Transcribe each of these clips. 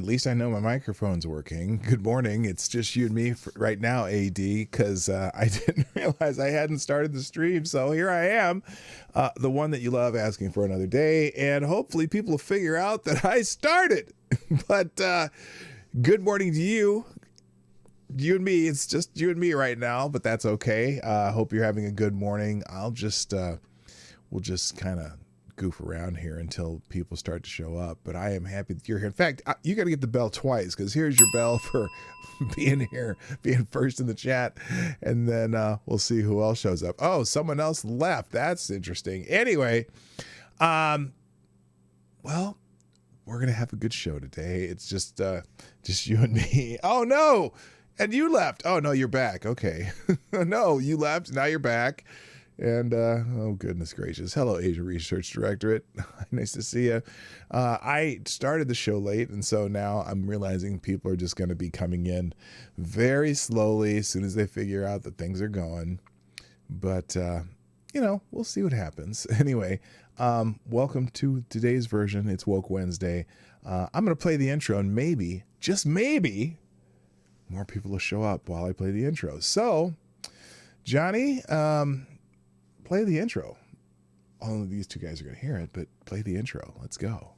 At least I know my microphone's working. Good morning. It's just you and me right now, AD, because I didn't realize I hadn't started the stream. So here I am, the one that you love, asking for another day. And hopefully people will figure out that I started. But good morning to you. You and me. It's just you and me right now, but that's okay. Hope you're having a good morning. We'll just kind of goof around here until people start to show up, but I am happy that you're here. In fact, you got to get the bell twice, because here's your bell for being here, being first in the chat, and then we'll see who else shows up. Oh, someone else left. That's interesting. Anyway, well, we're gonna have a good show today. It's just you and me. Oh no, and you left. Oh no, you're back. Okay. No, you left. Now you're back. And, oh, goodness gracious. Hello, Asia Research Directorate. Nice to see you. I started the show late, and so now I'm realizing people are just going to be coming in very slowly as soon as they figure out that things are going. But, we'll see what happens. Anyway, welcome to today's version. It's Woke Wednesday. I'm going to play the intro, and maybe, just maybe, more people will show up while I play the intro. So, Johnny, play the intro. Only these two guys are going to hear it, but play the intro. Let's go.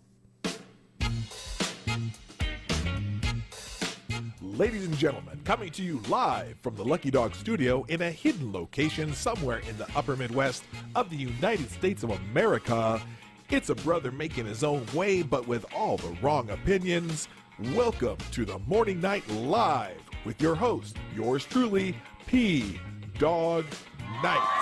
Ladies and gentlemen, coming to you live from the Lucky Dog studio in a hidden location somewhere in the upper Midwest of the United States of America, it's a brother making his own way, but with all the wrong opinions. Welcome to the Morning Night Live with your host, yours truly, PDawg Knight.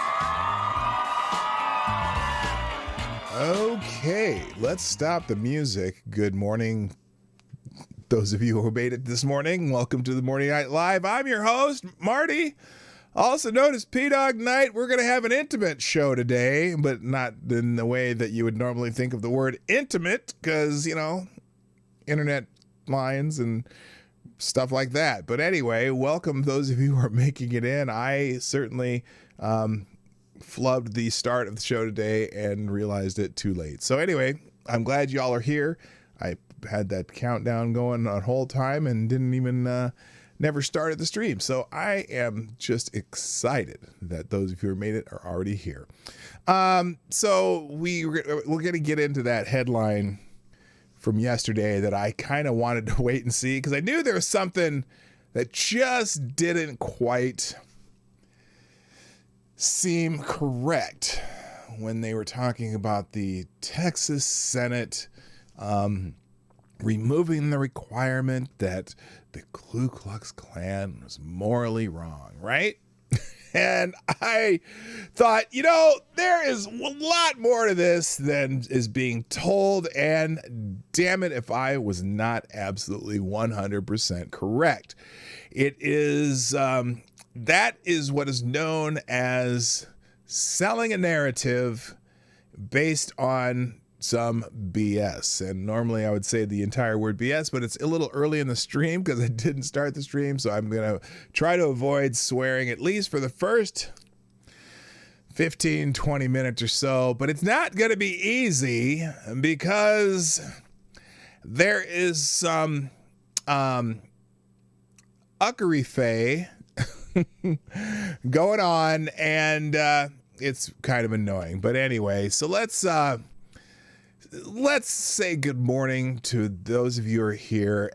Okay, let's stop the music. Good morning, those of you who made it this morning. Welcome to the Morning Night Live. I'm your host, Marty, also known as PDawgKnight. We're going to have an intimate show today, but not in the way that you would normally think of the word intimate, because, internet lines and stuff like that. But anyway, welcome those of you who are making it in. I certainly flubbed the start of the show today and realized it too late. So anyway, I'm glad y'all are here. I had that countdown going the whole time and didn't even never started the stream. So I am just excited that those of you who made it are already here. So we're going to get into that headline from yesterday that I kind of wanted to wait and see, because I knew there was something that just didn't quite seem correct when they were talking about the Texas Senate removing the requirement that the Ku Klux Klan was morally wrong, right? And I thought, there is a lot more to this than is being told, and damn it if I was not absolutely 100% correct. It is that is what is known as selling a narrative based on some BS. And normally I would say the entire word BS, but it's a little early in the stream because I didn't start the stream. So I'm going to try to avoid swearing, at least for the first 15, 20 minutes or so. But it's not going to be easy, because there is some uckery-fay going on, and it's kind of annoying. But anyway, so let's say good morning to those of you who are here.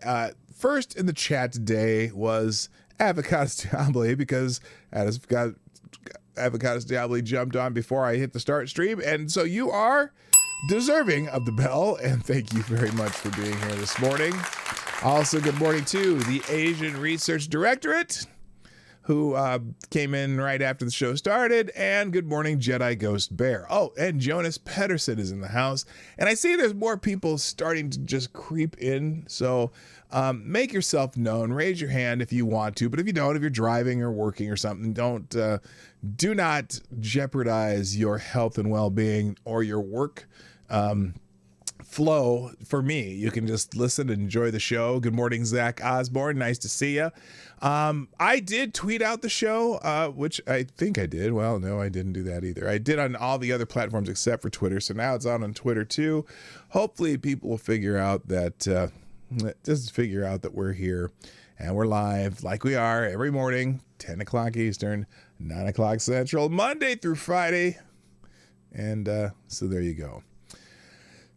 First in the chat today was Avocados Diablo, because Avocados Diablo jumped on before I hit the start stream, and so you are deserving of the bell, and thank you very much for being here this morning. Also, good morning to the Asian Research Directorate, who came in right after the show started, and good morning, Jedi Ghost Bear. Oh, and Jonas Pedersen is in the house, and I see there's more people starting to just creep in, so make yourself known. Raise your hand if you want to, but if you don't, if you're driving or working or something, do not jeopardize your health and well-being or your work flow for me. You can just listen and enjoy the show. Good morning, Zach Osborne. Nice to see you. I did tweet out the show, which I think I did. Well, no, I didn't do that either. I did on all the other platforms except for Twitter. So now it's on Twitter too. Hopefully people will figure out that just figure out that we're here and we're live like we are every morning, 10 o'clock Eastern, 9 o'clock Central, Monday through Friday. And so there you go.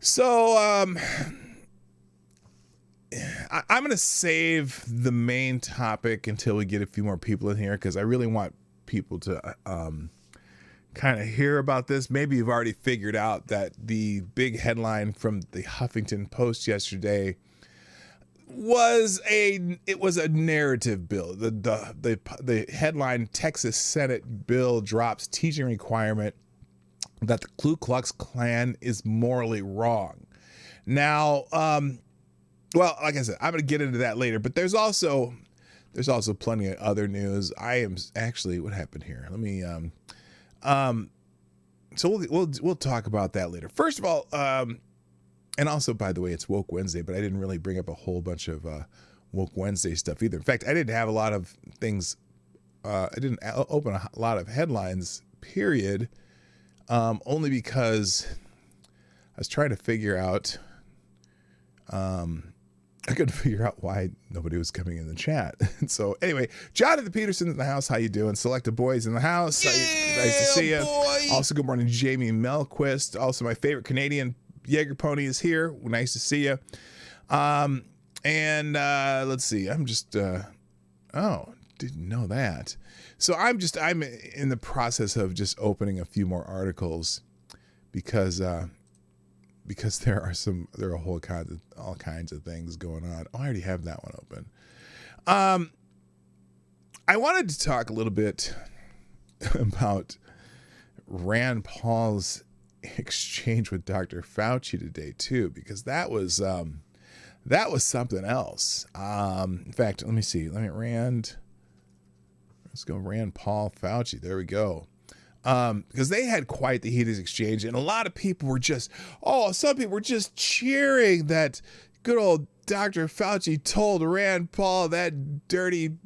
So I'm going to save the main topic until we get a few more people in here, because I really want people to kind of hear about this. Maybe you've already figured out that the big headline from the Huffington Post yesterday was a narrative bill. The headline: Texas Senate bill drops teaching requirement that the Ku Klux Klan is morally wrong. Now, well, like I said, I'm going to get into that later, but there's also plenty of other news. I am actually, what happened here? Let me, so we'll talk about that later. First of all, and also, by the way, it's Woke Wednesday, but I didn't really bring up a whole bunch of Woke Wednesday stuff either. In fact, I didn't have a lot of things. I didn't open a lot of headlines, period, only because I was trying to figure out, I couldn't figure out why nobody was coming in the chat. So anyway, Jonathan Peterson in the house. How you doing? Selected Boys in the house. Nice to see you. Boy. Also, good morning, Jamie Melquist. Also, my favorite Canadian Jaeger pony is here. Nice to see you. And let's see. I'm just, oh, didn't know that. So I'm in the process of just opening a few more articles because there are all kinds of things going on. Oh, I already have that one open. I wanted to talk a little bit about Rand Paul's exchange with Dr. Fauci today too, because that was something else. In fact, let me see. Let's go Rand Paul Fauci. There we go. Because they had quite the heated exchange, and a lot of people were some people were just cheering that good old Dr. Fauci told Rand Paul, that dirty,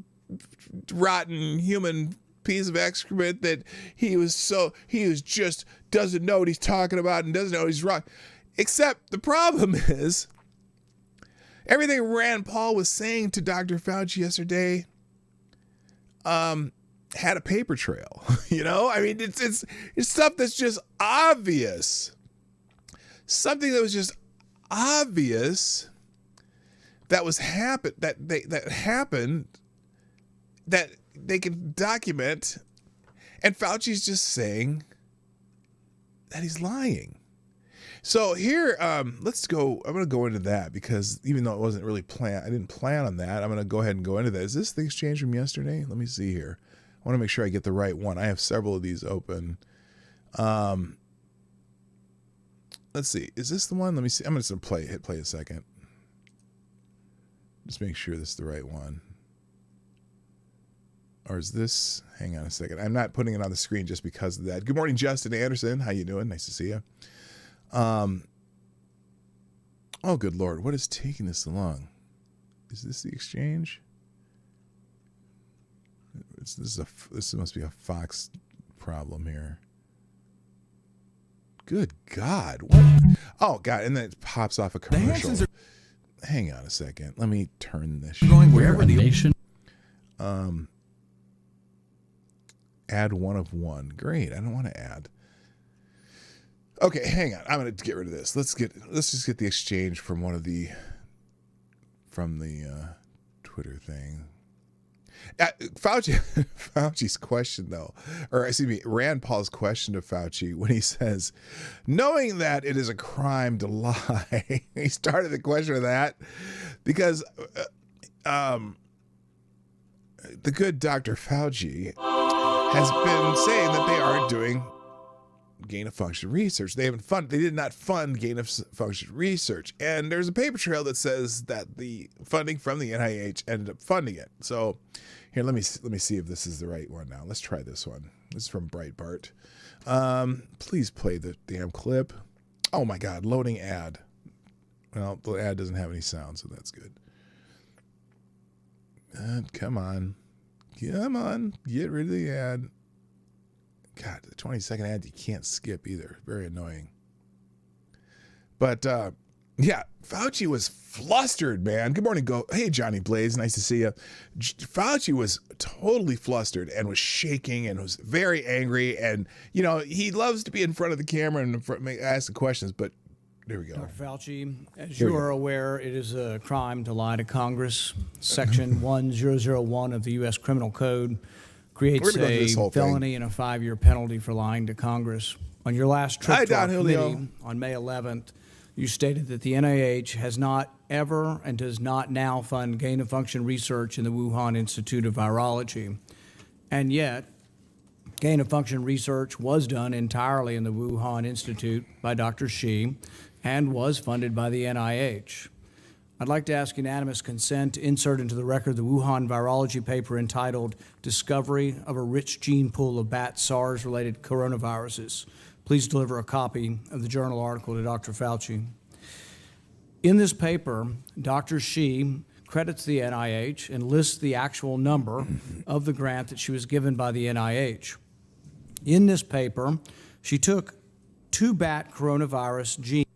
rotten human piece of excrement, that he just doesn't know what he's talking about and doesn't know he's wrong. Except the problem is everything Rand Paul was saying to Dr. Fauci yesterday had a paper trail. I mean, it's stuff that's just obvious. Something that was just obvious that happened that they can document, and Fauci's just saying that he's lying. So here, let's go. I'm going to go into that, because even though it wasn't really planned, I didn't plan on that. I'm going to go ahead and go into that. Is this the exchange from yesterday? Let me see here. I want to make sure I get the right one. I have several of these open. Let's see. Is this the one? Let me see. I'm just going to hit play a second. Just make sure this is the right one. Or is this? Hang on a second. I'm not putting it on the screen just because of that. Good morning, Justin Anderson. How you doing? Nice to see you. Oh, good Lord. What is taking this long? Is this the exchange? This must be a Fox problem here. Good God. What? Oh, God. And then it pops off a commercial. Hang on a second. Let me turn this. Going wherever the nation. Add one of one. Great. I don't want to add. Okay, hang on. I'm going to get rid of this. Let's just get the exchange from the Twitter thing. Fauci's question, though, or excuse me, Rand Paul's question to Fauci when he says, knowing that it is a crime to lie. He started the question with that because the good Dr. Fauci has been saying that they aren't doing gain of function research. They did not fund gain of function research. And there's a paper trail that says that the funding from the NIH ended up funding it. So here, let me see if this is the right one now. Let's try this one. This is from Breitbart. Please play the damn clip. Oh my God, loading ad. Well, the ad doesn't have any sound, so that's good. Come on. Get rid of the ad. God, the 20-second ad you can't skip either. Very annoying. But Yeah, Fauci was flustered, man. Good morning, go. Hey, Johnny Blaze, nice to see you. Fauci was totally flustered and was shaking and was very angry. And, you know, he loves to be in front of the camera and ask the questions, but there we go. Dr. Fauci, as you are aware, it is a crime to lie to Congress. Section 1001 of the U.S. Criminal Code creates a felony and a 5-year penalty for lying to Congress. On your last trip to our committee on May 11th, you stated that the NIH has not ever and does not now fund gain-of-function research in the Wuhan Institute of Virology. And yet, gain-of-function research was done entirely in the Wuhan Institute by Dr. Shi and was funded by the NIH. I'd like to ask unanimous consent to insert into the record the Wuhan virology paper entitled Discovery of a Rich Gene Pool of Bat SARS-Related Coronaviruses. Please deliver a copy of the journal article to Dr. Fauci. In this paper, Dr. Shi credits the NIH and lists the actual number of the grant that she was given by the NIH. In this paper, she took 2 bat coronavirus genes.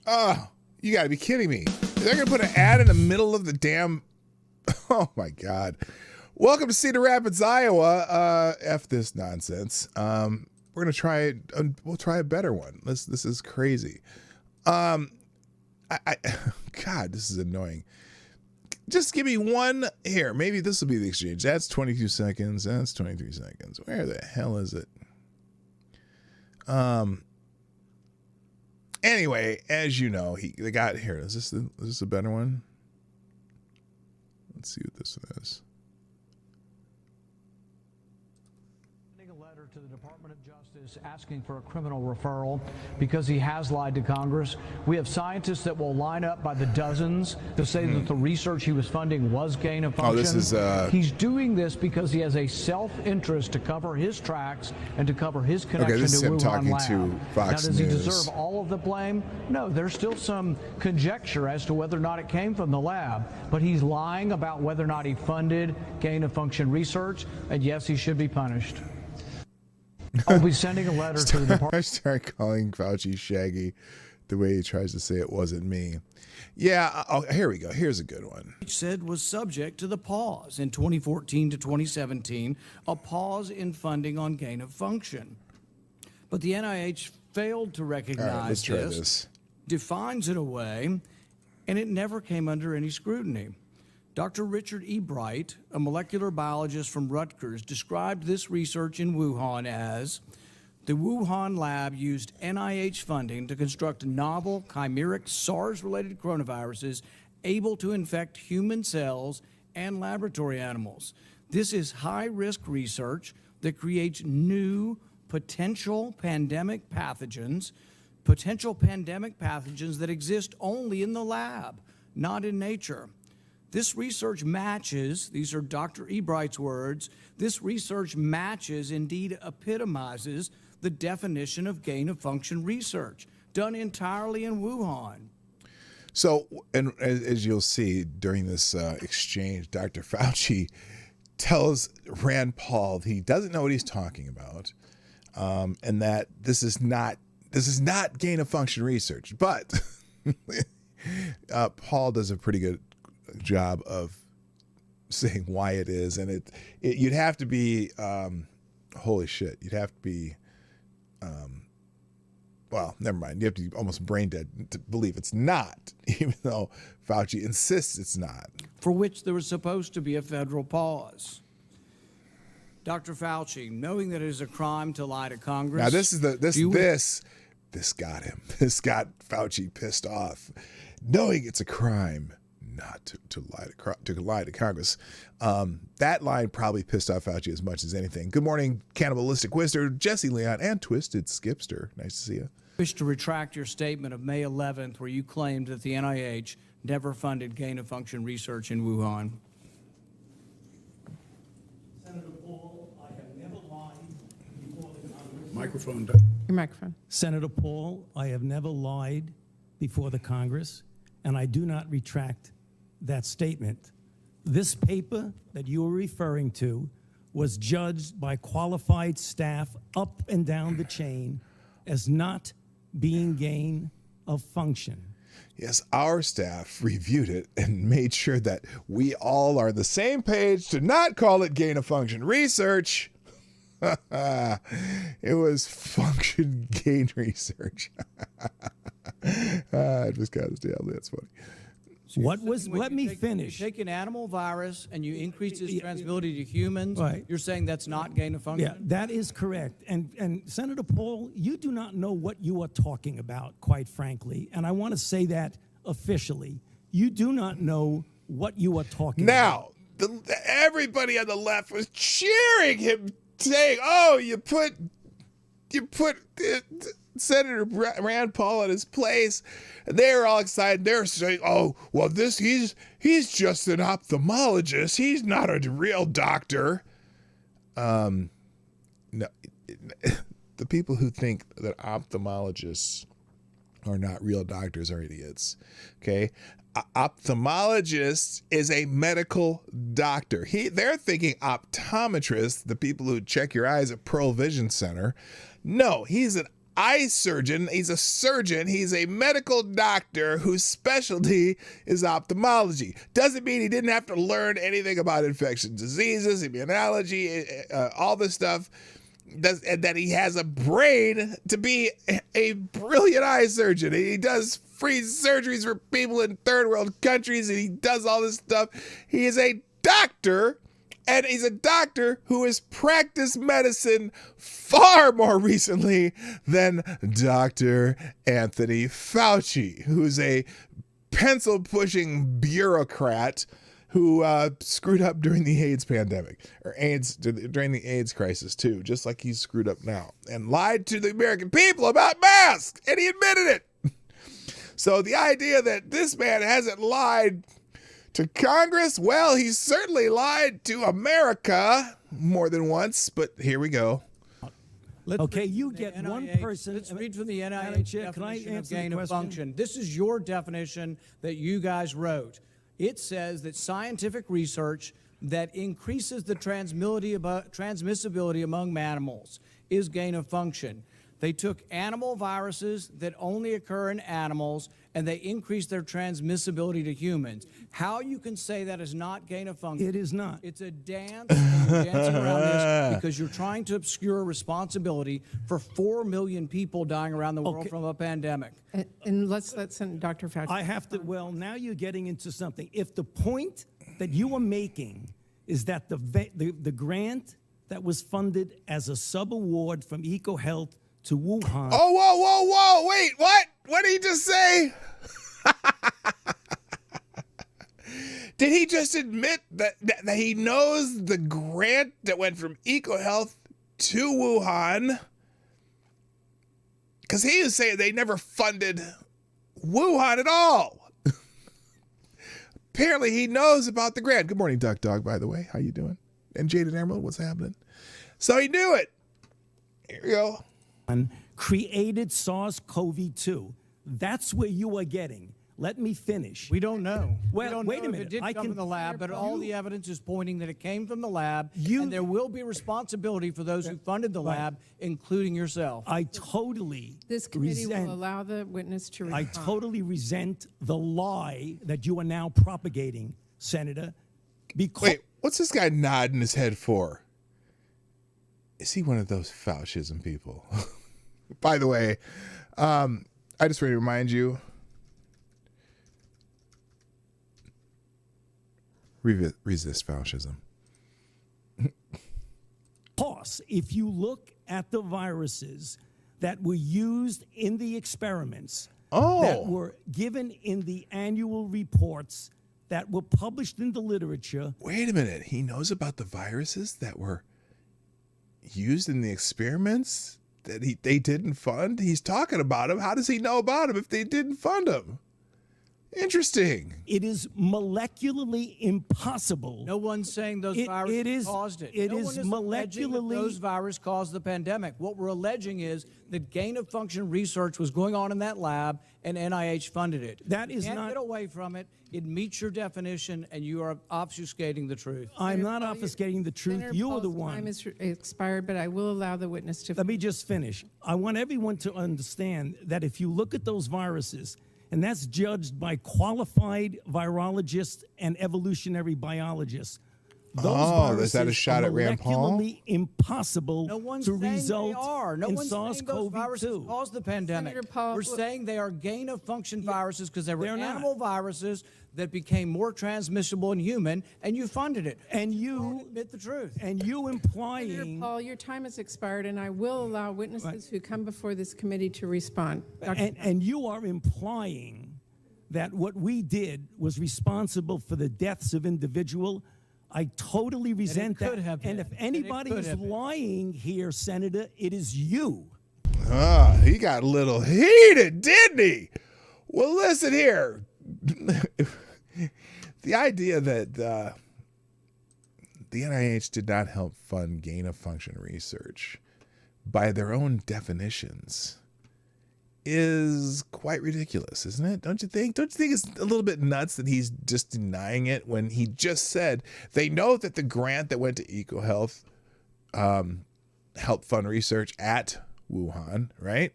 Oh, you got to be kidding me. They're going to put an ad in the middle of the damn... Oh, my God. Welcome to Cedar Rapids, Iowa. F this nonsense. We're going to try it. We'll try a better one. This is crazy. God, this is annoying. Just give me one here. Maybe this will be the exchange. That's 22 seconds. That's 23 seconds. Where the hell is it? Anyway, as you know, they got here. Is this a better one? Let's see what this is. To the Department of Justice asking for a criminal referral because he has lied to Congress. We have scientists that will line up by the dozens to say that the research he was funding was gain of function. Oh, this is he's doing this because he has a self-interest to cover his tracks and to cover his connection this is to him Wuhan talking lab. to Fox now, does News. he deserve all of the blame? No, there's still some conjecture as to whether or not it came from the lab, but he's lying about whether or not he funded gain of function research, and yes, he should be punished. I'll be sending a letter to the department. I start calling Fauci Shaggy the way he tries to say it wasn't me. Yeah, here we go. Here's a good one. Said was subject to the pause in 2014 to 2017, a pause in funding on gain of function. But the NIH failed to recognize this, defines it away, and it never came under any scrutiny. Dr. Richard E. Bright, a molecular biologist from Rutgers, described this research in Wuhan as the Wuhan lab used NIH funding to construct novel chimeric SARS-related coronaviruses able to infect human cells and laboratory animals. This is high-risk research that creates new potential pandemic pathogens that exist only in the lab, not in nature. This research matches, these are Dr. E. Bright's words, this research matches, indeed epitomizes, the definition of gain-of-function research, done entirely in Wuhan. So, and as you'll see during this exchange, Dr. Fauci tells Rand Paul he doesn't know what he's talking about, and that this is not gain-of-function research. But Paul does a pretty good job of saying why it is, and you'd have to be holy shit, you'd have to be well, never mind, you have to be almost brain dead to believe it's not, even though Fauci insists it's not, for which there was supposed to be a federal pause. Dr. Fauci, knowing that it is a crime to lie to Congress. Now this got him. This got Fauci pissed off, knowing it's a crime not to lie to Congress. That line probably pissed off Fauci as much as anything. Good morning, Cannibalistic Whister, Jesse Leon, and Twisted Skipster. Nice to see you. Wish to retract your statement of May 11th where you claimed that the NIH never funded gain-of-function research in Wuhan. Senator Paul, I have never lied before the Congress. Microphone. Your microphone. Senator Paul, I have never lied before the Congress, and I do not retract that statement. This paper that you are referring to was judged by qualified staff up and down the chain as not being gain of function. Yes, our staff reviewed it and made sure that we all are the same page to not call it gain-of-function research. It was function gain research. It was kind of damn, that's funny. Let me finish. You take an animal virus and you increase its transmissibility to humans. Right. You're saying that's not gain of function? Yeah, that is correct. And Senator Paul, you do not know what you are talking about, quite frankly. And I want to say that officially. You do not know what you are talking about. Now, everybody on the left was cheering him, saying, "Oh, you put Senator Rand Paul in his place." They were all excited. They're saying, "Oh, well, he's just an ophthalmologist. He's not a real doctor." No, the people who think that ophthalmologists are not real doctors are idiots. Okay, ophthalmologist is a medical doctor. They're thinking optometrist, the people who check your eyes at Pearl Vision Center. No, he's an eye surgeon. He's a surgeon. He's a medical doctor whose specialty is ophthalmology. Doesn't mean he didn't have to learn anything about infectious diseases, immunology, all this stuff. And that he has a brain to be a brilliant eye surgeon. He does free surgeries for people in third world countries, and he does all this stuff. He is a doctor, and he's a doctor who has practiced medicine far more recently than Dr. Anthony Fauci, who's a pencil-pushing bureaucrat who screwed up during the AIDS pandemic, or during the AIDS crisis too, just like he's screwed up now, and lied to the American people about masks, and he admitted it. So the idea that this man hasn't lied to Congress, well, he's certainly lied to America more than once, but here we go. Okay, you get one person. Let's read from the NIH definition of gain of function. This is your definition that you guys wrote. It says that scientific research that increases the transmissibility among animals is gain of function. They took animal viruses that only occur in animals, and they increased their transmissibility to humans. How you can say that is not gain of function? It is not. It's a dance, and you're dancing around this because you're trying to obscure responsibility for 4 million people dying around the world from a pandemic. And let's let Dr. Fauci. I have to, well, now you're getting into something. If the point that you are making is that the grant that was funded as a sub-award from EcoHealth to Wuhan. Oh, whoa, wait, what? What did he just say? Did he just admit that he knows the grant that went from EcoHealth to Wuhan? Because he was saying they never funded Wuhan at all. Apparently he knows about the grant. Good morning, Duck Dog, by the way. How you doing? And Jade and Emerald, what's happening? So he knew it. Here we go. Created SARS-CoV-2. That's where you are getting. Let me finish. We don't know. Well, we don't wait know a minute. If it did come from the lab, but all the evidence is pointing that it came from the lab, and there will be responsibility for those who funded the lab, including yourself. I totally This committee will allow the witness to respond. I totally resent the lie that you are now propagating, Senator. Wait, what's this guy nodding his head for? Is he one of those Faucism people? By the way, I just want to remind you, resist Faucism. Plus, if you look at the viruses that were used in the experiments, that were given in the annual reports, that were published in the literature. Wait a minute. He knows about the viruses that were used in the experiments that they didn't fund? He's talking about them. How does he know about them if they didn't fund them? Interesting. It is molecularly impossible. No one's saying those viruses caused it. It no is one is molecularly. those viruses caused the pandemic. What we're alleging is that gain-of-function research was going on in that lab, and NIH funded it. That is you can't not. Get away from it. It meets your definition, and you are obfuscating the truth. I'm not obfuscating the truth. Senator You are the Paul's one. time is expired, but I will allow the witness to. Let me just finish. I want everyone to understand that if you look at those viruses, and that's judged by qualified virologists and evolutionary biologists. Those is that a shot at Rand Paul? Molecularly impossible No one's to saying result they are. No in one's saying those viruses SARS-CoV-2. caused the pandemic. Senator Paul, We're saying they are gain-of-function viruses because they were they're not. animal viruses that became more transmissible in human, and you funded it. And you admit the truth. And you Senator implying Paul, your time has expired, and I will allow witnesses who come before this committee to respond. and you are implying that what we did was responsible for the deaths of individual. I totally resent that. could have And been. if anybody could is have been. lying here, Senator, it is you. He got a little heated, didn't he? Well, listen here. The idea that the NIH did not help fund gain-of-function research by their own definitions is quite ridiculous, isn't it? Don't you think? Don't you think it's a little bit nuts that he's just denying it when he just said they know that the grant that went to EcoHealth helped fund research at Wuhan, right?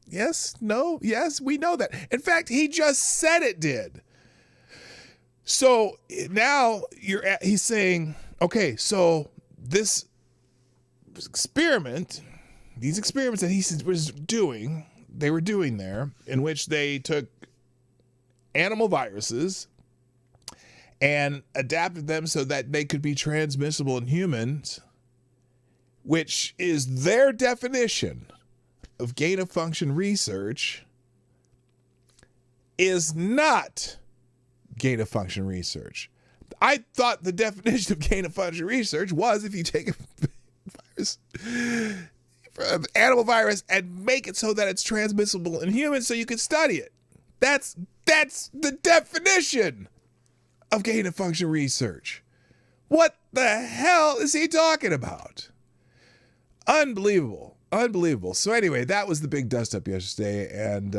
Yes, no, yes, we know that. In fact, he just said it did. So now he's saying, okay, so this experiment, these experiments that he was doing, they were doing there, in which they took animal viruses and adapted them so that they could be transmissible in humans, which is their definition of gain-of-function research, is not gain-of-function research. I thought the definition of gain-of-function research was if you take a virus, animal virus, and make it so that it's transmissible in humans so you can study it. That's the definition of gain-of-function research. What the hell is he talking about? Unbelievable. Unbelievable. So anyway, that was the big dust-up yesterday, and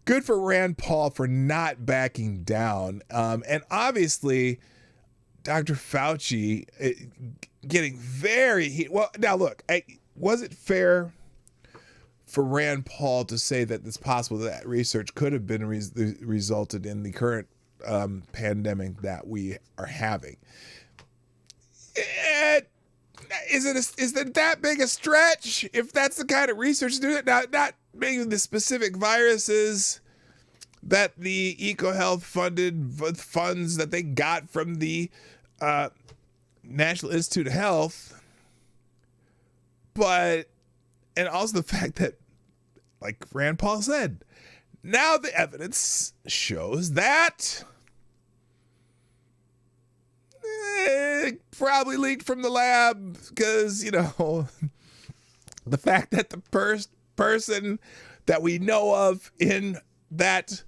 good for Rand Paul for not backing down. And obviously, Dr. Fauci getting very well. Now, look, was it fair for Rand Paul to say that it's possible that research could have been resulted in the current pandemic that we are having? Is it that big a stretch if that's the kind of research to do it? Now, not maybe the specific viruses that the EcoHealth funded funds that they got from the National Institute of Health, but, and also the fact that, like Rand Paul said, now the evidence shows that it probably leaked from the lab because, the fact that the first person that we know of in that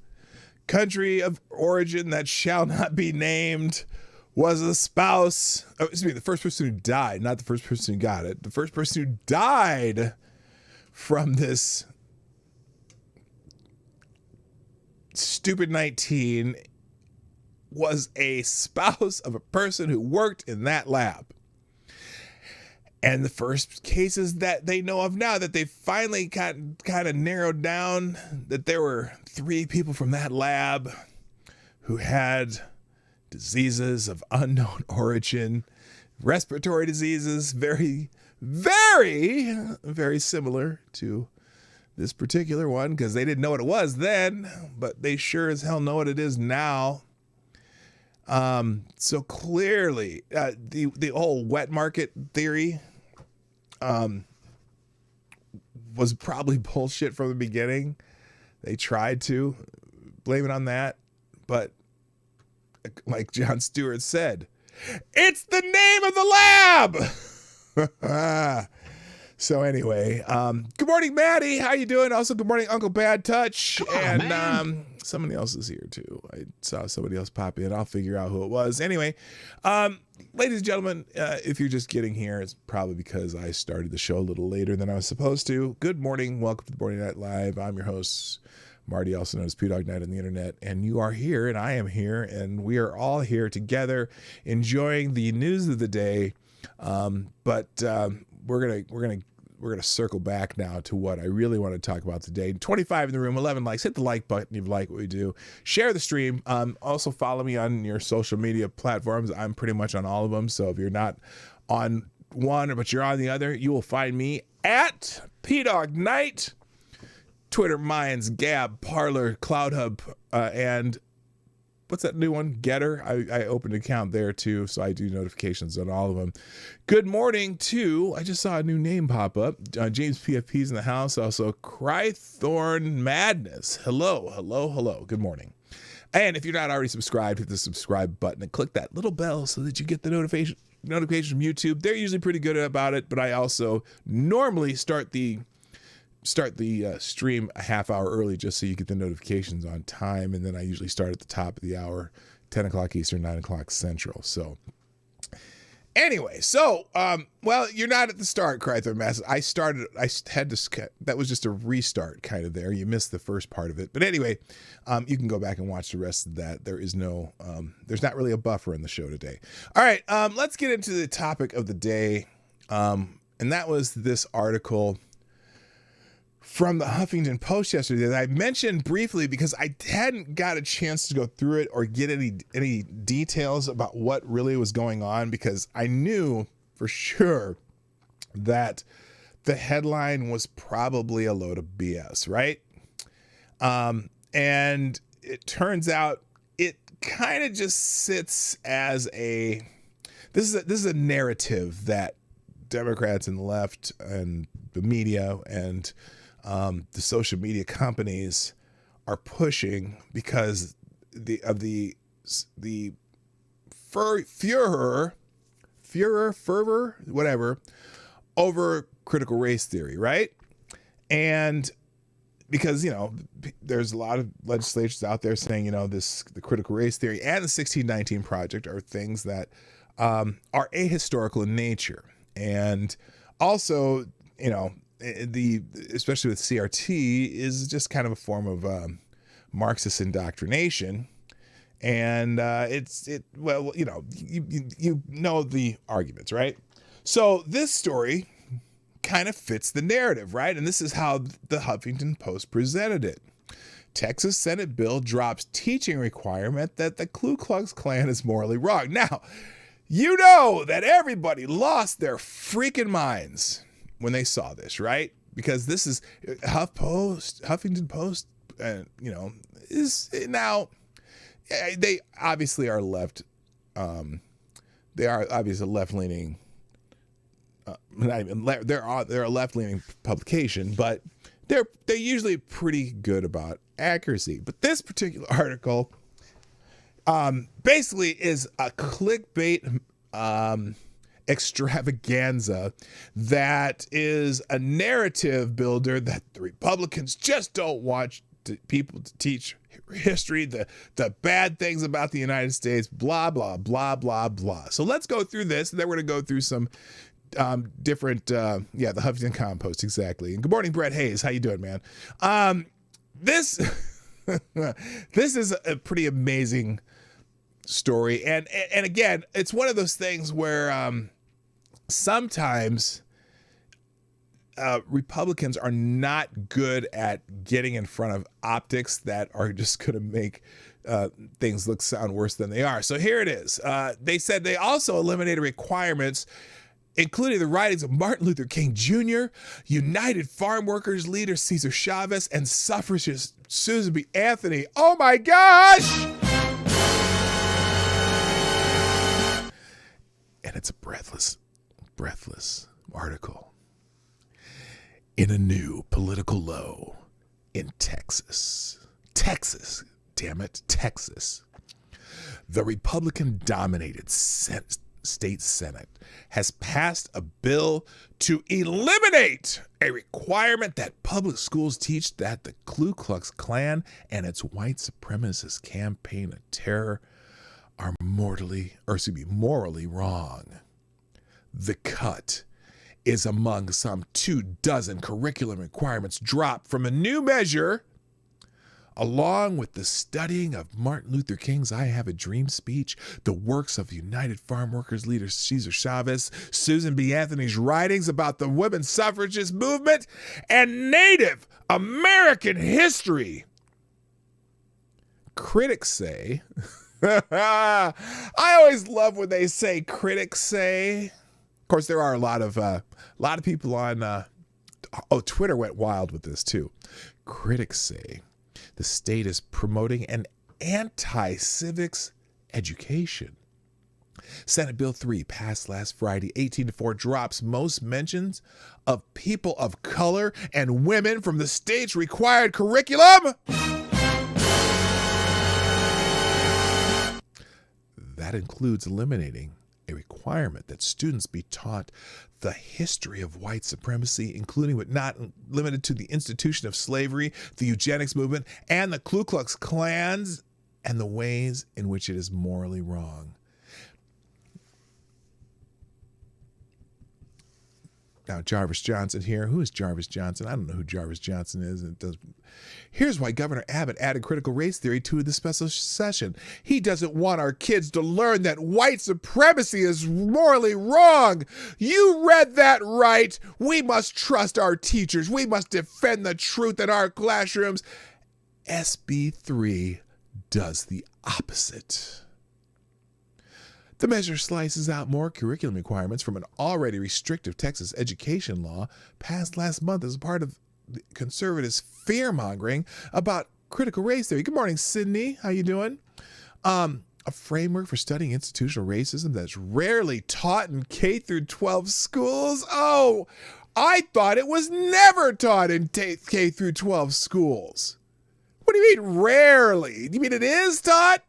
country of origin that shall not be named was a spouse. Oh, excuse me, the first person who died, not the first person who got it. The first person who died from this stupid 19 was a spouse of a person who worked in that lab. And the first cases that they know of now that they finally kind of narrowed down that there were 3 people from that lab who had diseases of unknown origin, respiratory diseases, very, very, very similar to this particular one because they didn't know what it was then, but they sure as hell know what it is now. So clearly, the whole wet market theory was probably bullshit from the beginning. They tried to blame it on that, but like Jon Stewart said, it's the name of the lab. So anyway, good morning, Maddie. How you doing? Also, good morning, Uncle Bad Touch. Somebody else is here too. I saw somebody else pop in. I'll figure out who it was. Anyway, ladies and gentlemen, if you're just getting here, it's probably because I started the show a little later than I was supposed to. Good morning. Welcome to the Morning Night Live. I'm your host, Marty, also known as PDawgKnight on the internet, and you are here, and I am here, and we are all here together enjoying the news of the day. But we're gonna circle back now to what I really want to talk about today. 25 in the room, 11 likes. Hit the like button if you like what we do. Share the stream. Also follow me on your social media platforms. I'm pretty much on all of them. So if you're not on one but you're on the other, you will find me at PDawgKnight, Twitter, Minds, Gab, Parler, CloudHub, and what's that new one? Getter. I opened an account there too, so I do notifications on all of them. Good morning to, I just saw a new name pop up. James PFP's in the house. Also, Crythorn Madness. Hello, hello, hello. Good morning. And if you're not already subscribed, hit the subscribe button and click that little bell so that you get the notification from YouTube. They're usually pretty good about it, but I also normally start the stream a half hour early just so you get the notifications on time, and then I usually start at the top of the hour, 10 o'clock Eastern, 9 o'clock Central. So anyway, well, you're not at the start, Crythor Mass. That was just a restart kind of there. You missed the first part of it. But anyway, you can go back and watch the rest of that. There's not really a buffer in the show today. All right, let's get into the topic of the day. And that was this article from the Huffington Post yesterday that I mentioned briefly because I hadn't got a chance to go through it or get any details about what really was going on, because I knew for sure that the headline was probably a load of BS, right? And it turns out it kind of just sits as this is a narrative that Democrats and the left and the media and the social media companies are pushing because of the fervor, whatever, over critical race theory, right? And because, there's a lot of legislatures out there saying, the critical race theory and the 1619 Project are things that are ahistorical in nature. And also, especially with CRT, is just kind of a form of Marxist indoctrination. And you know the arguments, right? So this story kind of fits the narrative, right? And this is how the Huffington Post presented it. Texas Senate bill drops teaching requirement that the Ku Klux Klan is morally wrong. Now, you know that everybody lost their freaking minds when they saw this, right? Because this is Huffington Post, is now, they obviously are left. They are obviously left-leaning. They're a left-leaning publication, but they're usually pretty good about accuracy. But this particular article basically is a clickbait extravaganza that is a narrative builder that the Republicans just don't want people to teach history, the bad things about the United States, blah, blah, blah, blah, blah. So let's go through this, and then we're going to go through some different, the Huffington Compost, exactly. And good morning, Brett Hayes. How you doing, man? This is a pretty amazing story. And again, it's one of those things where sometimes Republicans are not good at getting in front of optics that are just going to make things sound worse than they are. So here it is. They said they also eliminated requirements including the writings of Martin Luther King Jr., United Farm Workers leader Cesar Chavez, and suffragist Susan B. Anthony. Oh my gosh! And it's a breathless article. In a new political low in Texas, damn it, Texas, the Republican-dominated state Senate has passed a bill to eliminate a requirement that public schools teach that the Ku Klux Klan and its white supremacist campaign of terror are morally wrong. The cut is among some 24 curriculum requirements dropped from a new measure along with the studying of Martin Luther King's I Have a Dream speech, the works of United Farm Workers leader Cesar Chavez, Susan B. Anthony's writings about the women's suffragist movement, and Native American history. Critics say, I always love when they say critics say. Of course, there are a lot of people on, Twitter went wild with this too. Critics say the state is promoting an anti-civics education. Senate Bill 3 passed last Friday, 18-4, drops most mentions of people of color and women from the state's required curriculum. That includes eliminating a requirement that students be taught the history of white supremacy, including but not limited to the institution of slavery, the eugenics movement, and the Ku Klux Klans, and the ways in which it is morally wrong. Now, Jarvis Johnson here. Who is Jarvis Johnson? I don't know who Jarvis Johnson is. Here's why Governor Abbott added critical race theory to the special session. He doesn't want our kids to learn that white supremacy is morally wrong. You read that right. We must trust our teachers. We must defend the truth in our classrooms. SB 3 does the opposite. The measure slices out more curriculum requirements from an already restrictive Texas education law passed last month as a part of the conservatives' fear-mongering about critical race theory. Good morning, Sydney. How you doing? A framework for studying institutional racism that's rarely taught in K through 12 schools. Oh, I thought it was never taught in K through 12 schools. What do you mean rarely? Do you mean it is taught?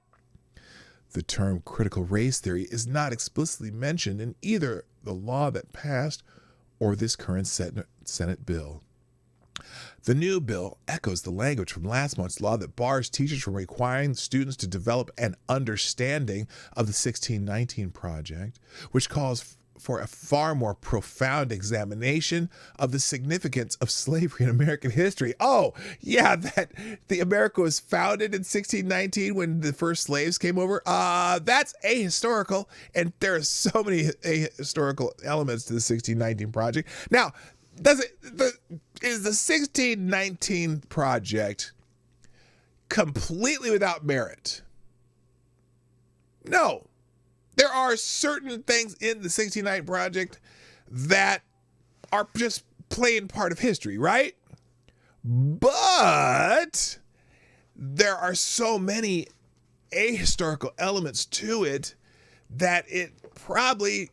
The term critical race theory is not explicitly mentioned in either the law that passed or this current Senate bill. The new bill echoes the language from last month's law that bars teachers from requiring students to develop an understanding of the 1619 Project, which calls for a far more profound examination of the significance of slavery in American history. Oh, yeah, that the America was founded in 1619 when the first slaves came over. That's ahistorical, and there are so many ahistorical elements to the 1619 Project. Now, is the 1619 Project completely without merit? No. There are certain things in the 1619 Project that are just plain part of history, right? But there are so many ahistorical elements to it that it probably,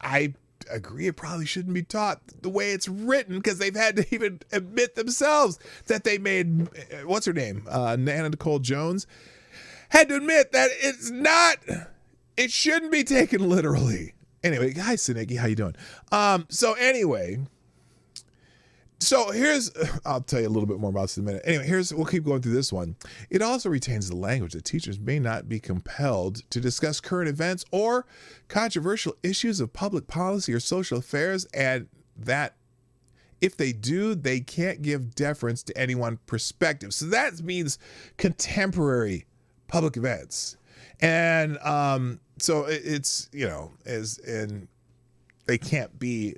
I agree, it probably shouldn't be taught the way it's written, because they've had to even admit themselves that they made, what's her name? Nana Nicole Jones had to admit that it's not... It shouldn't be taken literally. Anyway, hi, Sineki, how you doing? So here's, I'll tell you a little bit more about this in a minute. Anyway, we'll keep going through this one. It also retains the language that teachers may not be compelled to discuss current events or controversial issues of public policy or social affairs, and that if they do, they can't give deference to any one perspective. So that means contemporary public events. And so it's, as in, they can't be,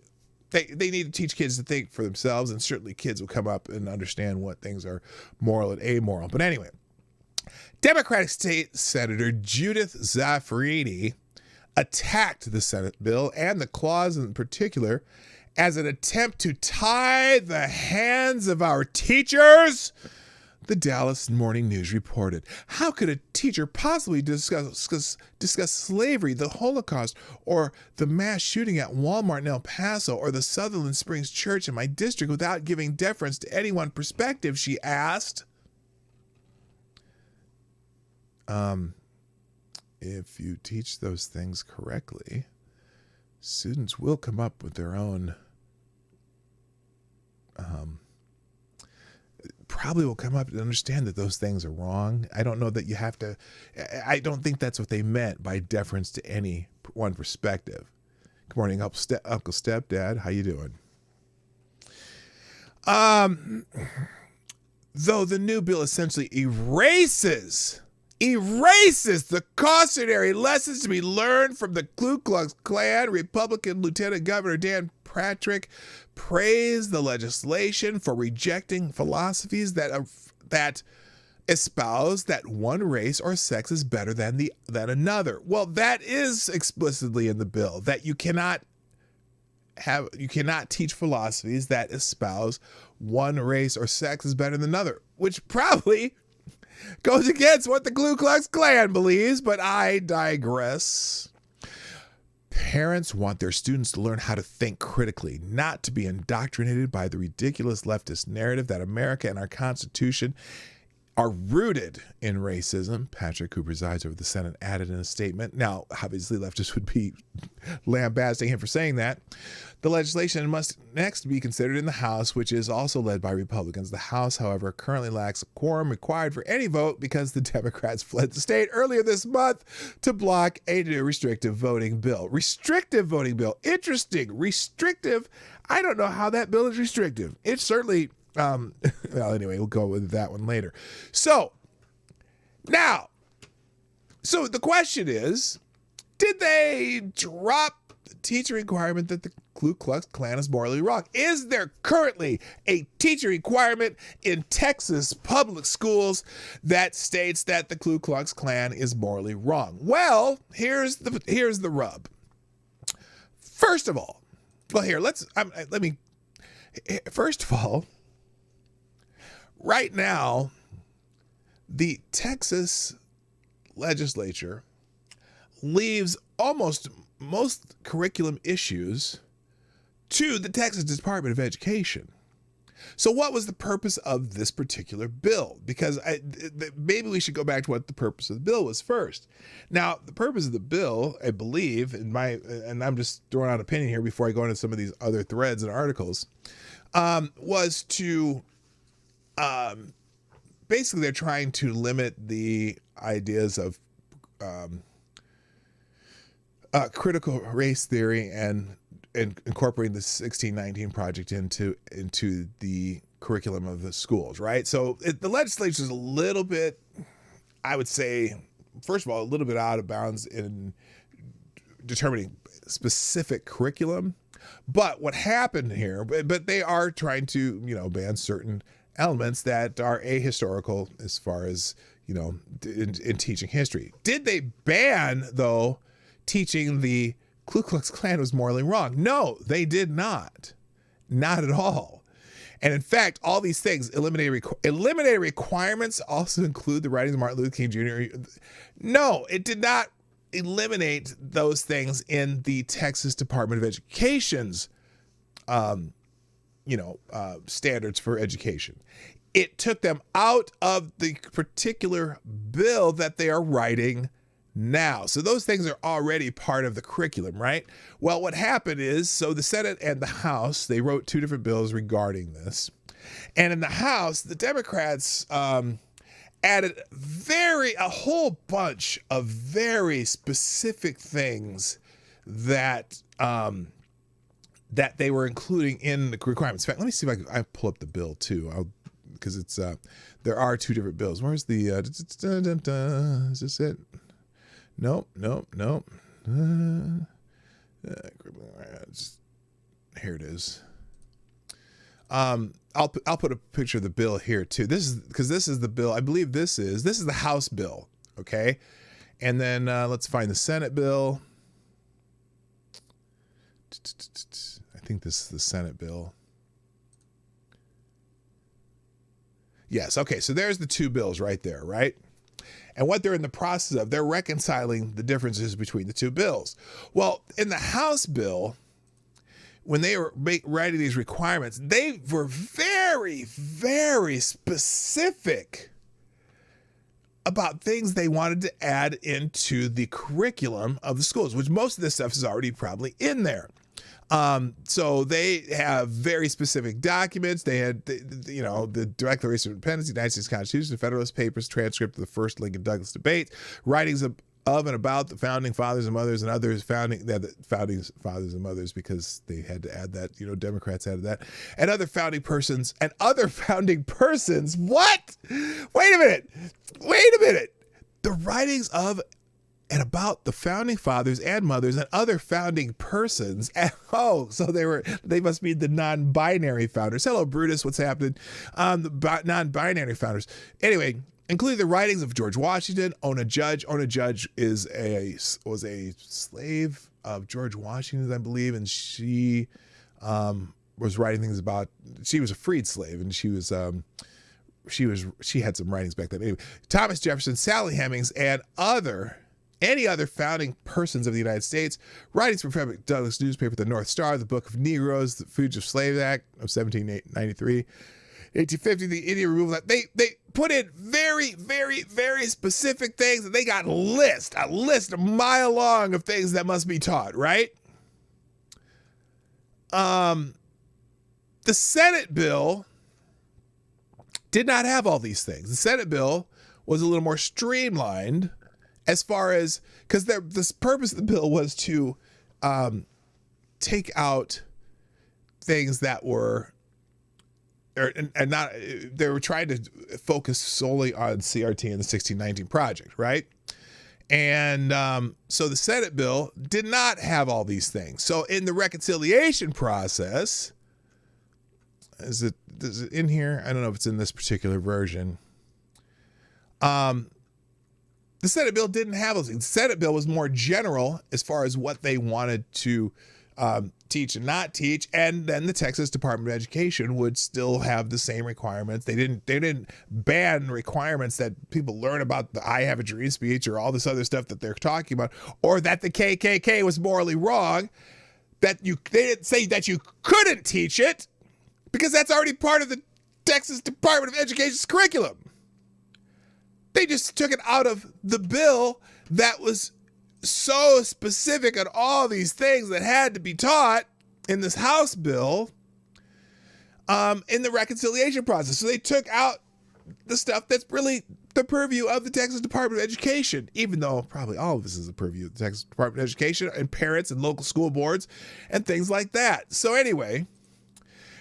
they need to teach kids to think for themselves, and certainly kids will come up and understand what things are moral and amoral. But anyway, Democratic State Senator Judith Zaffirini attacked the Senate bill and the clause in particular as an attempt to tie the hands of our teachers. The Dallas Morning News reported, how could a teacher possibly discuss slavery, the Holocaust, or the mass shooting at Walmart in El Paso, or the Sutherland Springs Church in my district without giving deference to any one perspective, she asked. If you teach those things correctly, students will come up with their own probably will come up and understand that those things are wrong. I don't know that you have to, I don't think that's what they meant by deference to any one perspective. Good morning, Uncle Stepdad. How you doing? though the new bill essentially erases the cautionary lessons to be learned from the Ku Klux Klan, Republican Lieutenant Governor Dan Patrick praised the legislation for rejecting philosophies that espouse that one race or sex is better than another. Well, that is explicitly in the bill, that you cannot teach philosophies that espouse one race or sex is better than another, which probably goes against what the Ku Klux Klan believes, but I digress. Parents want their students to learn how to think critically, not to be indoctrinated by the ridiculous leftist narrative that America and our Constitution are rooted in racism, Patrick, who presides over the Senate, added in a statement. Now, obviously, leftists would be lambasting him for saying that. The legislation must next be considered in the House, which is also led by Republicans. The House, however, currently lacks a quorum required for any vote because the Democrats fled the state earlier this month to block a new restrictive voting bill. Restrictive voting bill. Interesting. Restrictive. I don't know how that bill is restrictive. It's certainly... well, anyway, we'll go with that one later. So the question is, did they drop the teacher requirement that the Ku Klux Klan is morally wrong? Is there currently a teacher requirement in Texas public schools that states that the Ku Klux Klan is morally wrong? Well, here's the rub. First of all, first of all, right now, the Texas legislature leaves almost most curriculum issues to the Texas Department of Education. So what was the purpose of this particular bill? Because maybe we should go back to what the purpose of the bill was first. Now, the purpose of the bill, I believe, and I'm just throwing out an opinion here before I go into some of these other threads and articles, was to basically they're trying to limit the ideas of critical race theory and incorporating the 1619 Project into the curriculum of the schools, right? So the legislature is a little bit, I would say, first of all, a little bit out of bounds in determining specific curriculum. But what happened here, but they are trying to, ban certain elements that are ahistorical as far as, in teaching history. Did they ban, though, teaching the Ku Klux Klan was morally wrong? No, they did not. Not at all. And in fact, all these things, eliminated requirements also include the writings of Martin Luther King Jr. No, it did not eliminate those things in the Texas Department of Education's standards for education. It took them out of the particular bill that they are writing now. So those things are already part of the curriculum, right? Well, what happened is, so the Senate and the House, they wrote two different bills regarding this. And in the House, the Democrats added a whole bunch of very specific things that they were including in the requirements. In fact, let me see if I pull up the bill too, because it's there are two different bills. Where's the is this it? Nope. Here it is. I'll put a picture of the bill here too. This is the bill. I believe this is the House bill. Okay, and then let's find the Senate bill. I think this is the Senate bill. Yes. Okay. So there's the two bills right there, right? And what they're in the process of, they're reconciling the differences between the two bills. Well, in the House bill, when they were writing these requirements, they were very, very specific about things they wanted to add into the curriculum of the schools, which most of this stuff is already probably in there. So they have very specific documents. They had, the Declaration of Independence, the United States Constitution, the Federalist Papers, transcript of the first Lincoln Douglas debate, writings of of and about the founding fathers and mothers and others founding fathers and mothers, because they had to add that, Democrats added that, and other founding persons. What? Wait a minute. The writings of and about the founding fathers and mothers and other founding persons. So they must be the non-binary founders. Hello, Brutus, what's happening? The non-binary founders. Anyway, including the writings of George Washington, Ona Judge. Ona Judge was a slave of George Washington, I believe, and she was writing things about. She was a freed slave, and she had some writings back then. Anyway, Thomas Jefferson, Sally Hemings, and any other founding persons of the United States. Writings from Frederick Douglass' newspaper, The North Star, the Book of Negroes, the Fugitive Slave Act of 1793. 1850, the Indian Removal Act. They put in very, very, very specific things, and they got a list a mile long of things that must be taught, right? The Senate bill did not have all these things. The Senate bill was a little more streamlined as far as, because the purpose of the bill was to take out things that were, and not, they were trying to focus solely on CRT and the 1619 project, right? And so the Senate bill did not have all these things. So in the reconciliation process, is it in here? I don't know if it's in this particular version. The Senate bill didn't have those things. The Senate bill was more general as far as what they wanted to teach and not teach, and then the Texas Department of Education would still have the same requirements. They didn't ban requirements that people learn about the I Have a Dream speech or all this other stuff that they're talking about, or that the KKK was morally wrong. They didn't say that you couldn't teach it, because that's already part of the Texas Department of Education's curriculum. They just took it out of the bill that was so specific on all these things that had to be taught in this House bill in the reconciliation process. So they took out the stuff that's really the purview of the Texas Department of Education, even though probably all of this is the purview of the Texas Department of Education and parents and local school boards and things like that. So anyway,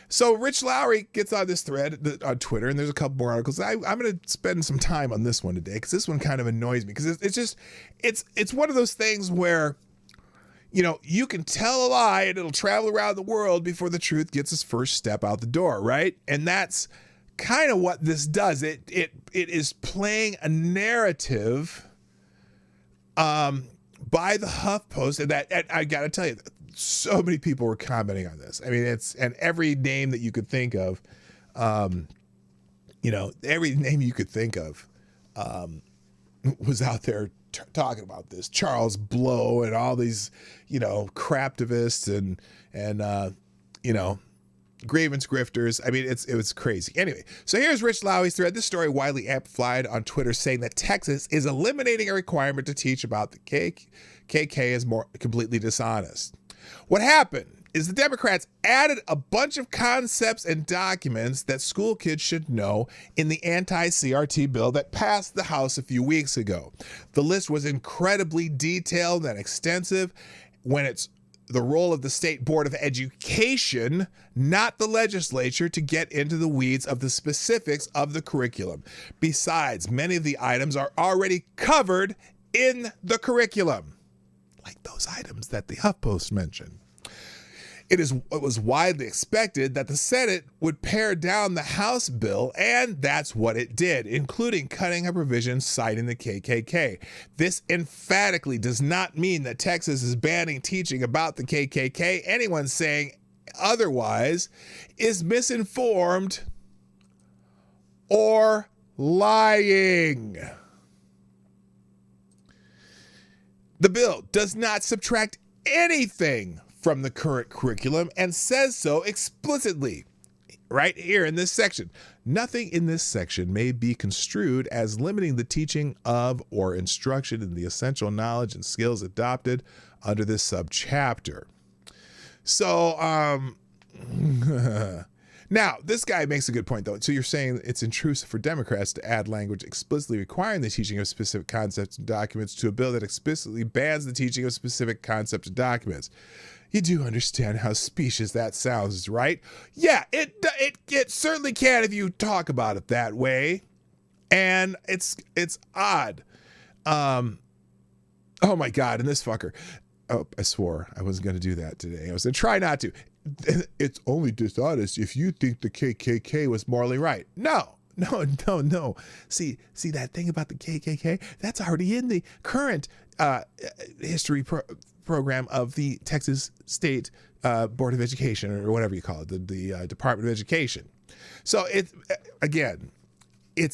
so Rich Lowry gets on this thread on Twitter, and there's a couple more articles. I'm going to spend some time on this one today, because this one kind of annoys me, because it's one of those things where, you can tell a lie and it'll travel around the world before the truth gets its first step out the door, right? And that's kind of what this does. It is playing a narrative by the HuffPost, and I got to tell you, so many people were commenting on this. I mean, and every name that you could think of, every name you could think of was out there talking about this. Charles Blow and all these, craptivists and grievance grifters. I mean, it was crazy. Anyway, so here's Rich Lowry's thread. This story widely amplified on Twitter, saying that Texas is eliminating a requirement to teach about the KKK as more completely dishonest. What happened is the Democrats added a bunch of concepts and documents that school kids should know in the anti-CRT bill that passed the House a few weeks ago. The list was incredibly detailed and extensive when it's the role of the State Board of Education, not the legislature, to get into the weeds of the specifics of the curriculum. Besides, many of the items are already covered in the curriculum, like those items that the HuffPost mentioned. It was widely expected that the Senate would pare down the House bill, and that's what it did, including cutting a provision citing the KKK. This emphatically does not mean that Texas is banning teaching about the KKK. Anyone saying otherwise is misinformed or lying. The bill does not subtract anything from the current curriculum and says so explicitly right here in this section. Nothing in this section may be construed as limiting the teaching of or instruction in the essential knowledge and skills adopted under this subchapter. So, Now, this guy makes a good point, though. So you're saying it's intrusive for Democrats to add language explicitly requiring the teaching of specific concepts and documents to a bill that explicitly bans the teaching of specific concepts and documents. You do understand how specious that sounds, right? Yeah, it certainly can if you talk about it that way. And it's odd. Oh my God, and this fucker. Oh, I swore I wasn't going to do that today. I was going to try not to. It's only dishonest if you think the KKK was morally right. No. See that thing about the KKK? That's already in the current history program of the Texas State Board of Education, or whatever you call it, the Department of Education. So it's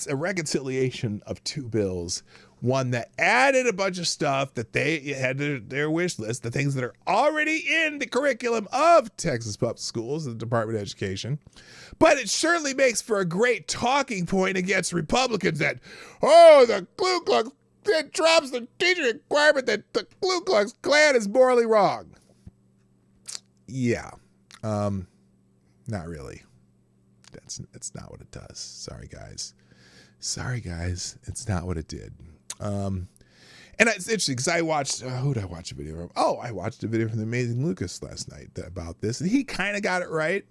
a reconciliation of two bills. One that added a bunch of stuff that they had to their wish list, the things that are already in the curriculum of Texas public schools, the Department of Education. But it surely makes for a great talking point against Republicans that, the Ku Klux, it drops the teacher requirement that the Ku Klux Klan is morally wrong. Yeah. Not really. That's not what it does. Sorry, guys. It's not what it did. And it's interesting because I watched, who did I watch a video from? Oh, I watched a video from the Amazing Lucas last night about this, and he kind of got it right.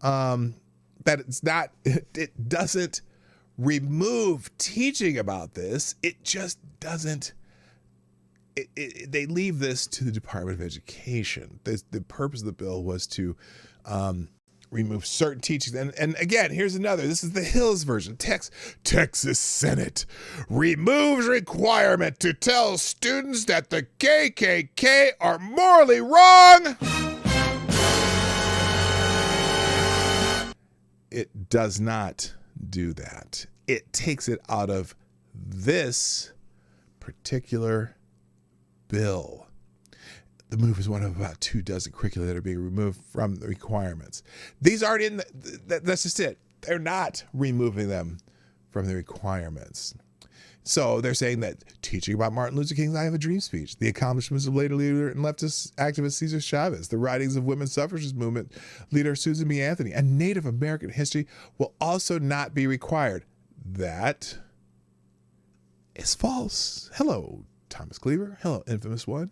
That it doesn't remove teaching about this. It just doesn't, they leave this to the Department of Education. The purpose of the bill was to, remove certain teachings. And again, here's another. This is the Hills version. Texas Senate removes requirement to tell students that the KKK are morally wrong. It does not do that. It takes it out of this particular bill. The move is one of about 24 curricula that are being removed from the requirements. These aren't in that's just it. They're not removing them from the requirements. So they're saying that teaching about Martin Luther King's I Have a Dream speech, the accomplishments of later leader and leftist activist Cesar Chavez, the writings of women's suffragist movement leader Susan B. Anthony, and Native American history will also not be required. That is false. Hello, Thomas Cleaver. Hello, Infamous One.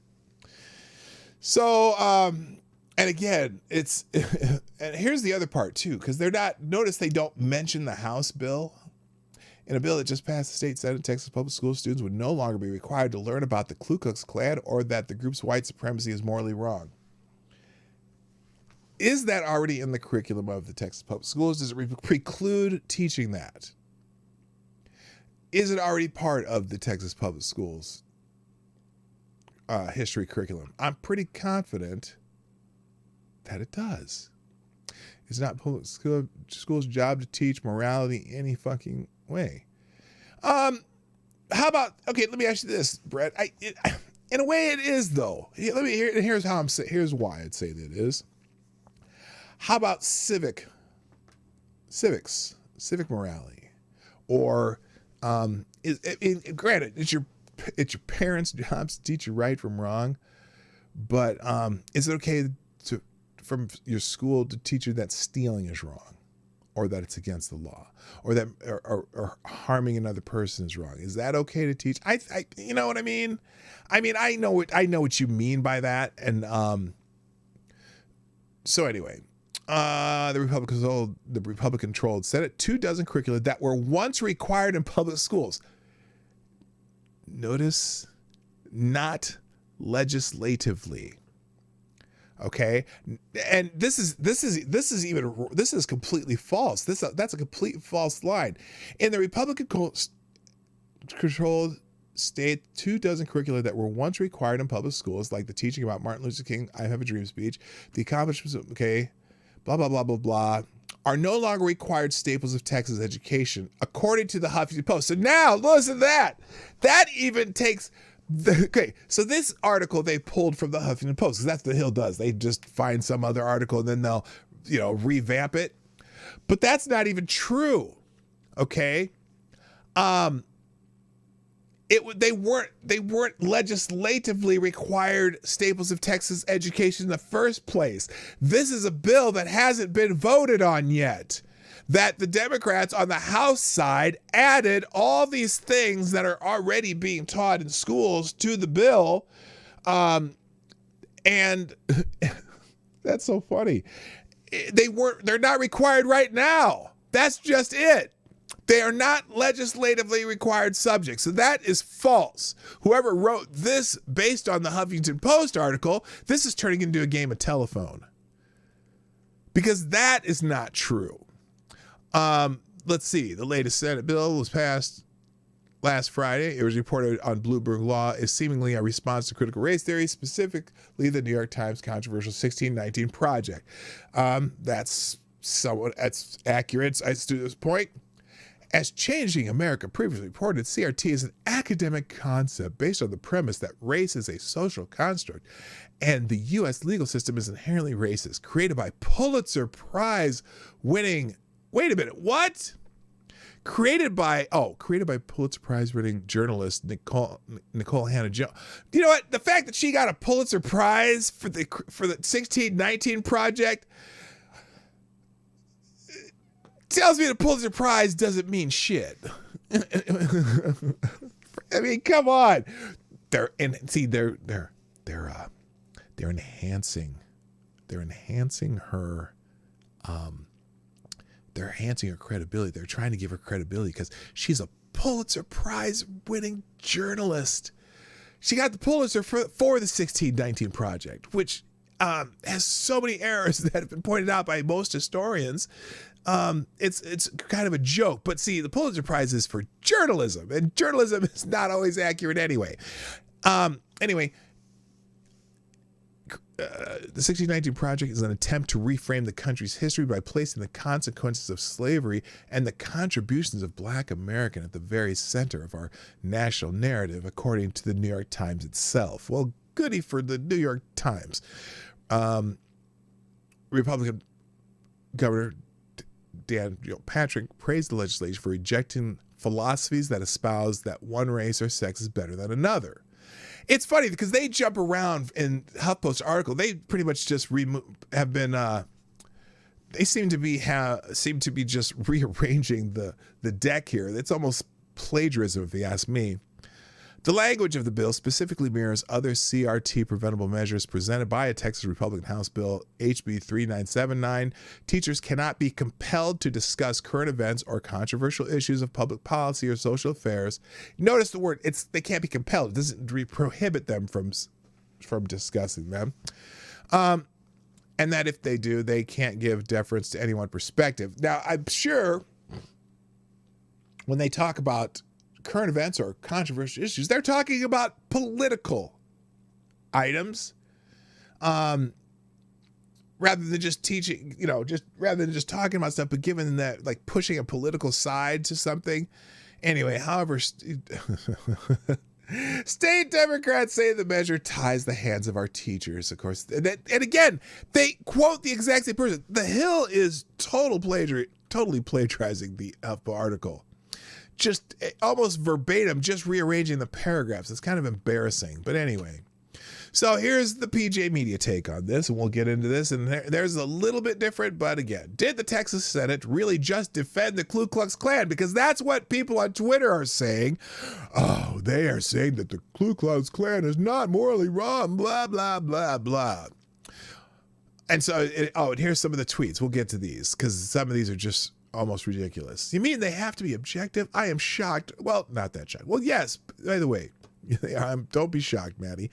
So, and again, it's, and here's the other part too, because notice they don't mention the House bill. In a bill that just passed the state Senate, Texas public school students would no longer be required to learn about the Ku Klux Klan or that the group's white supremacy is morally wrong. Is that already in the curriculum of the Texas public schools? Does it preclude teaching that? Is it already part of the Texas public schools history curriculum? I'm pretty confident that it does. It's not public school's job to teach morality any fucking way. How about, okay, let me ask you this, Brett. In a way it is though. Here's why I'd say that it is. How about civic morality? Or granted, it's your parents' jobs to teach you right from wrong, but is it okay from your school to teach you that stealing is wrong, or that it's against the law, or that or harming another person is wrong? Is that okay to teach? I you know what I mean? I know what you mean by that, and so anyway. The Republican-controlled Senate, 24 curricula that were once required in public schools. Notice, not legislatively. Okay, and this is completely false. That's a complete false line. In the Republican-controlled state, 24 curricula that were once required in public schools, like the teaching about Martin Luther King, I Have a Dream speech, the accomplishments of, blah, blah, blah, blah, blah, are no longer required staples of Texas education, according to the Huffington Post. So now, listen to that. That even takes... so this article they pulled from the Huffington Post, because that's what the Hill does. They just find some other article and then they'll, revamp it. But that's not even true, okay? they weren't legislatively required staples of Texas education in the first place. This is a bill that hasn't been voted on yet, that the Democrats on the House side added all these things that are already being taught in schools to the bill. And that's so funny. They're not required right now. That's just it. They are not legislatively required subjects. So that is false. Whoever wrote this based on the Huffington Post article, this is turning into a game of telephone. Because that is not true. Let's see. The latest Senate bill was passed last Friday. It was reported on Bloomberg Law is seemingly a response to critical race theory, specifically the New York Times controversial 1619 project. That's accurate as to this point. As Changing America previously reported, CRT is an academic concept based on the premise that race is a social construct and the U.S. legal system is inherently racist, created by Pulitzer Prize winning, wait a minute, what? Created by Pulitzer Prize winning journalist Nicole Hannah Jones. You know what? The fact that she got a Pulitzer Prize for the 1619 project tells me the Pulitzer Prize doesn't mean shit. I mean, come on. They're enhancing her. They're enhancing her credibility. They're trying to give her credibility because she's a Pulitzer Prize winning journalist. She got the Pulitzer for the 1619 project, which has so many errors that have been pointed out by most historians. It's kind of a joke, but see, the Pulitzer Prize is for journalism, and journalism is not always accurate anyway. The 1619 Project is an attempt to reframe the country's history by placing the consequences of slavery and the contributions of Black Americans at the very center of our national narrative, according to the New York Times itself. Well, goody for the New York Times. Republican Governor Dan Patrick praised the legislation for rejecting philosophies that espouse that one race or sex is better than another. It's funny because they jump around in HuffPost article. They pretty much just they seem to be just rearranging the deck here. It's almost plagiarism, if you ask me. The language of the bill specifically mirrors other CRT preventable measures presented by a Texas Republican House Bill HB 3979. Teachers cannot be compelled to discuss current events or controversial issues of public policy or social affairs. Notice the word, they can't be compelled. It doesn't prohibit them from discussing them. And that if they do, they can't give deference to any one perspective. Now, I'm sure when they talk about current events or controversial issues, they're talking about political items, rather than just teaching, rather than just talking about stuff, but giving that, like, pushing a political side to something. Anyway, however, state Democrats say the measure ties the hands of our teachers, of course. And again, they quote the exact same person. The Hill is totally plagiarizing the HuffPo article. Just almost verbatim, just rearranging the paragraphs. It's kind of embarrassing. But anyway, so here's the PJ Media take on this, and we'll get into this. And there's a little bit different, but again, did the Texas Senate really just defend the Ku Klux Klan? Because that's what people on Twitter are saying. Oh, they are saying that the Ku Klux Klan is not morally wrong, blah, blah, blah, blah. And so, and here's some of the tweets. We'll get to these because some of these are just almost ridiculous. You mean they have to be objective? I am shocked. Well, not that shocked. Well, yes. By the way, don't be shocked, Maddie.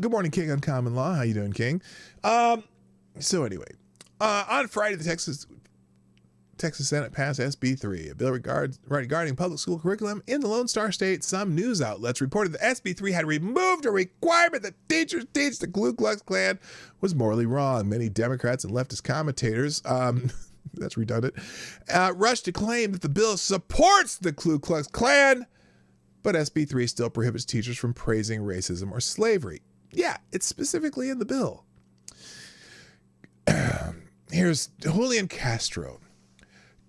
Good morning, King on Common Law. How you doing, King? So anyway, on Friday, the Texas Senate passed SB 3, a bill regarding public school curriculum in the Lone Star State. Some news outlets reported that SB 3 had removed a requirement that teachers teach the Ku Klux Klan was morally wrong. Many Democrats and leftist commentators, that's redundant, rushed to claim that the bill supports the Ku Klux Klan, but SB 3 still prohibits teachers from praising racism or slavery. Yeah, it's specifically in the bill. Here's Julian Castro.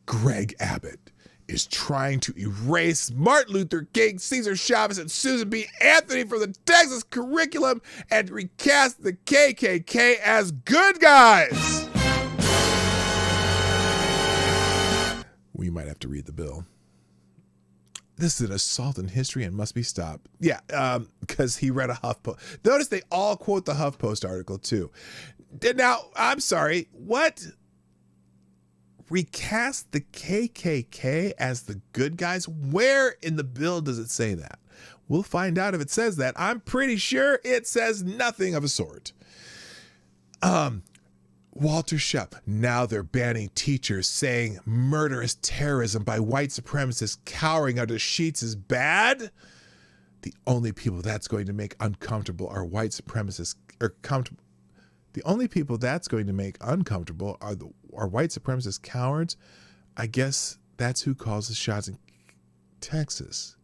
Greg Abbott is trying to erase Martin Luther King, Cesar Chavez, and Susan B. Anthony from the Texas curriculum and recast the KKK as good guys. We might have to read the bill. This is an assault in history and must be stopped. Yeah, because he read a HuffPost. Notice they all quote the HuffPost article too. Now, I'm sorry, what? Recast the KKK as the good guys? Where in the bill does it say that? We'll find out if it says that. I'm pretty sure it says nothing of a sort. Walter Shep, now they're banning teachers saying murderous terrorism by white supremacists cowering under sheets is bad. The only people that's going to make uncomfortable are white supremacists. The only people that's going to make uncomfortable are white supremacist cowards. I guess that's who calls the shots in Texas.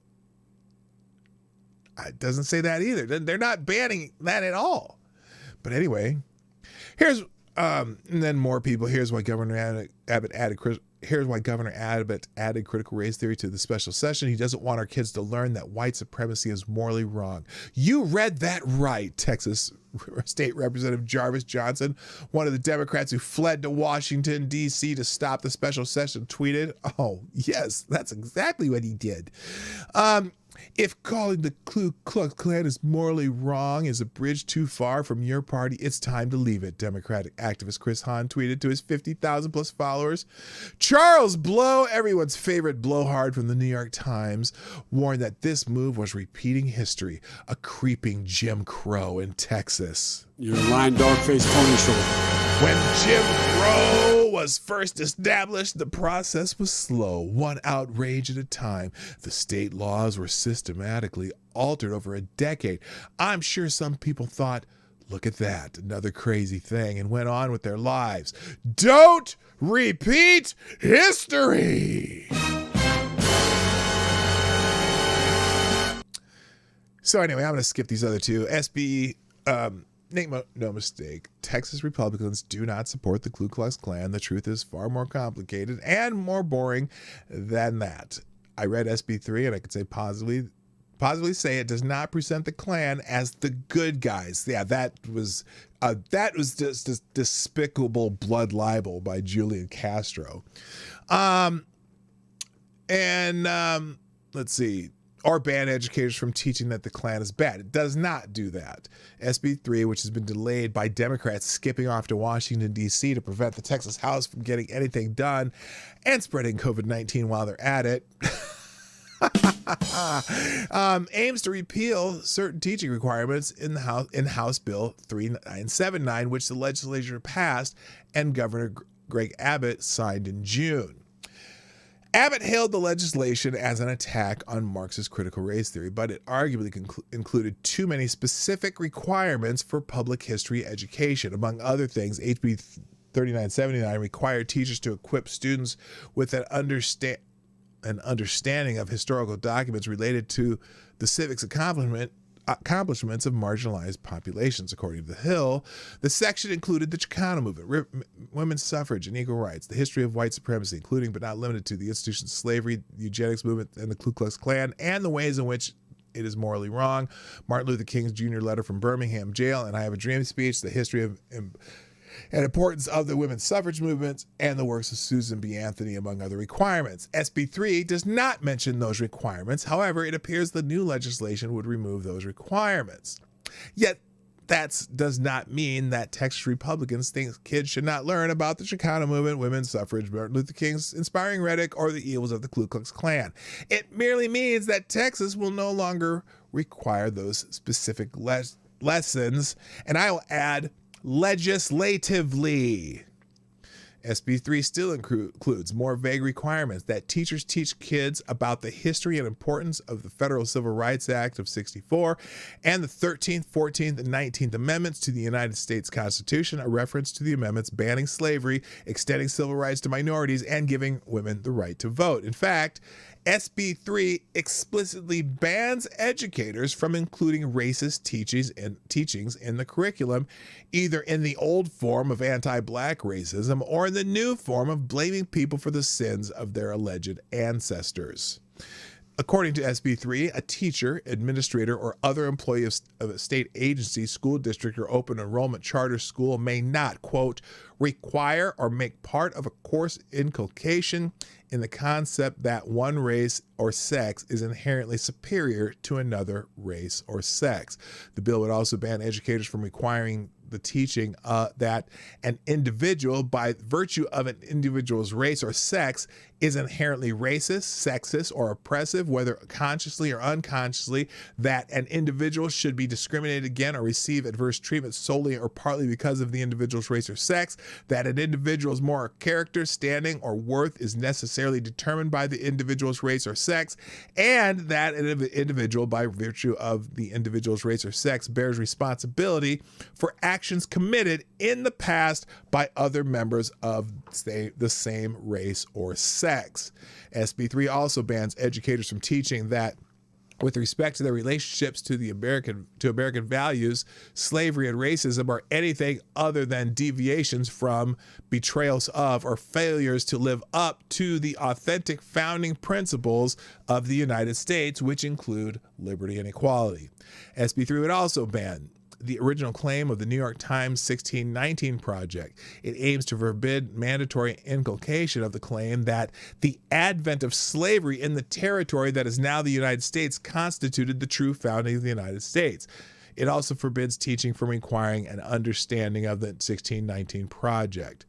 It doesn't say that either. They're not banning that at all. But anyway, here's and then more people. Here's why Governor Abbott added critical race theory to the special session. He doesn't want our kids to learn that white supremacy is morally wrong. You read that right, Texas State Representative Jarvis Johnson, one of the Democrats who fled to Washington, D.C. to stop the special session, tweeted, "Oh, yes, that's exactly what he did. If calling the Ku Klux Klan is morally wrong is a bridge too far from your party, it's time to leave it," Democratic activist Chris Hahn tweeted to his 50,000 plus followers. Charles Blow, everyone's favorite blowhard from the New York Times, warned that this move was repeating history, a creeping Jim Crow in Texas. You're a lying dog-faced Tony shoulder. When Jim Crow was first established, the process was slow, one outrage at a time. The state laws were systematically altered over a decade. I'm sure some people thought, look at that, another crazy thing, and went on with their lives. Don't repeat history! So anyway, I'm going to skip these other two. Make no mistake, Texas Republicans do not support the Ku Klux Klan. The truth is far more complicated and more boring than that. I read SB 3 and I could say positively say it does not present the Klan as the good guys. Yeah, that was just despicable blood libel by Julian Castro. Let's see. Or ban educators from teaching that the Klan is bad. It does not do that. SB 3, which has been delayed by Democrats skipping off to Washington, D.C. to prevent the Texas House from getting anything done and spreading COVID-19 while they're at it, aims to repeal certain teaching requirements in House Bill 3979, which the legislature passed and Governor Greg Abbott signed in June. Abbott hailed the legislation as an attack on Marxist critical race theory, but it arguably included too many specific requirements for public history education. Among other things, HB 3979 required teachers to equip students with an understanding of historical documents related to the civics accomplishments of marginalized populations. According to The Hill, the section included the Chicano movement, women's suffrage and equal rights, the history of white supremacy, including but not limited to the institution of slavery, the eugenics movement, and the Ku Klux Klan, and the ways in which it is morally wrong, Martin Luther King's Jr. letter from Birmingham jail, and I Have a Dream speech, the history of and importance of the women's suffrage movement, and the works of Susan B. Anthony, among other requirements. SB 3 does not mention those requirements. However, it appears the new legislation would remove those requirements. Yet, that does not mean that Texas Republicans think kids should not learn about the Chicano movement, women's suffrage, Martin Luther King's inspiring rhetoric, or the evils of the Ku Klux Klan. It merely means that Texas will no longer require those specific lessons, and I will add, legislatively. SB 3 still includes more vague requirements that teachers teach kids about the history and importance of the Federal Civil Rights Act of 1964 and the 13th, 14th, and 19th Amendments to the United States Constitution, a reference to the amendments banning slavery, extending civil rights to minorities, and giving women the right to vote. In fact, SB 3 explicitly bans educators from including racist teachings in the curriculum, either in the old form of anti-black racism or in the new form of blaming people for the sins of their alleged ancestors. According to SB 3, a teacher, administrator, or other employee of a state agency, school district, or open enrollment charter school may not, quote, require or make part of a course inculcation in the concept that one race or sex is inherently superior to another race or sex. The bill would also ban educators from requiring the teaching that an individual, by virtue of an individual's race or sex, is inherently racist, sexist, or oppressive, whether consciously or unconsciously, that an individual should be discriminated against or receive adverse treatment solely or partly because of the individual's race or sex, that an individual's moral character, standing, or worth is necessarily determined by the individual's race or sex, and that an individual, by virtue of the individual's race or sex, bears responsibility for actions committed in the past by other members of the same race or sex. SB 3 also bans educators from teaching that with respect to their relationships to American values, slavery and racism are anything other than deviations from, betrayals of, or failures to live up to the authentic founding principles of the United States, which include liberty and equality. SB 3 would also ban the original claim of the New York Times 1619 Project. It aims to forbid mandatory inculcation of the claim that the advent of slavery in the territory that is now the United States constituted the true founding of the United States. It also forbids teaching from requiring an understanding of the 1619 Project.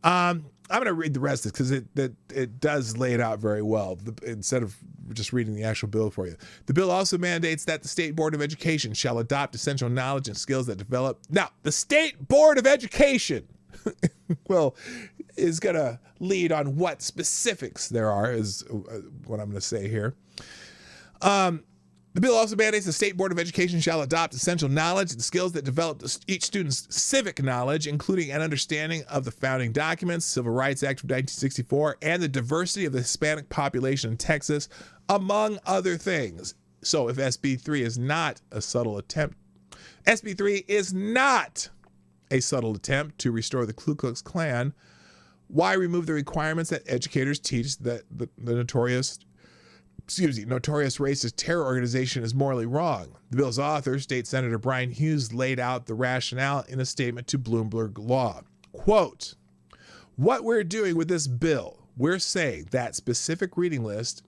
I'm going to read the rest of this because it does lay it out very well, instead of just reading the actual bill for you. The bill also mandates that the State Board of Education shall adopt essential knowledge and skills that develop. Now, the State Board of Education, well, is going to lead on what specifics there are, is what I'm going to say here. The bill also mandates the State Board of Education shall adopt essential knowledge and skills that develop each student's civic knowledge, including an understanding of the founding documents, Civil Rights Act of 1964, and the diversity of the Hispanic population in Texas, among other things. So if SB 3 is not a subtle attempt, SB 3 is not a subtle attempt to restore the Ku Klux Klan, why remove the requirements that educators teach that the notorious racist terror organization is morally wrong? The bill's author, State Senator Brian Hughes, laid out the rationale in a statement to Bloomberg Law. Quote, what we're doing with this bill, we're saying that specific reading list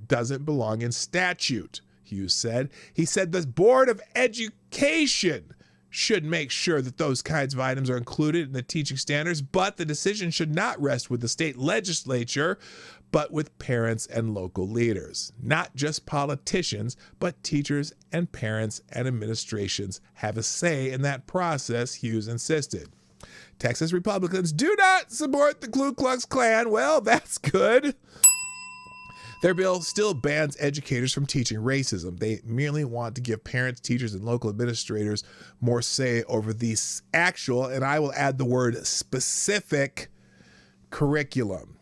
doesn't belong in statute, Hughes said. He said the Board of Education should make sure that those kinds of items are included in the teaching standards, but the decision should not rest with the state legislature, but with parents and local leaders. Not just politicians, but teachers and parents and administrations have a say in that process, Hughes insisted. Texas Republicans do not support the Ku Klux Klan. Well, that's good. Their bill still bans educators from teaching racism. They merely want to give parents, teachers, and local administrators more say over the actual, and I will add the word specific, curriculum.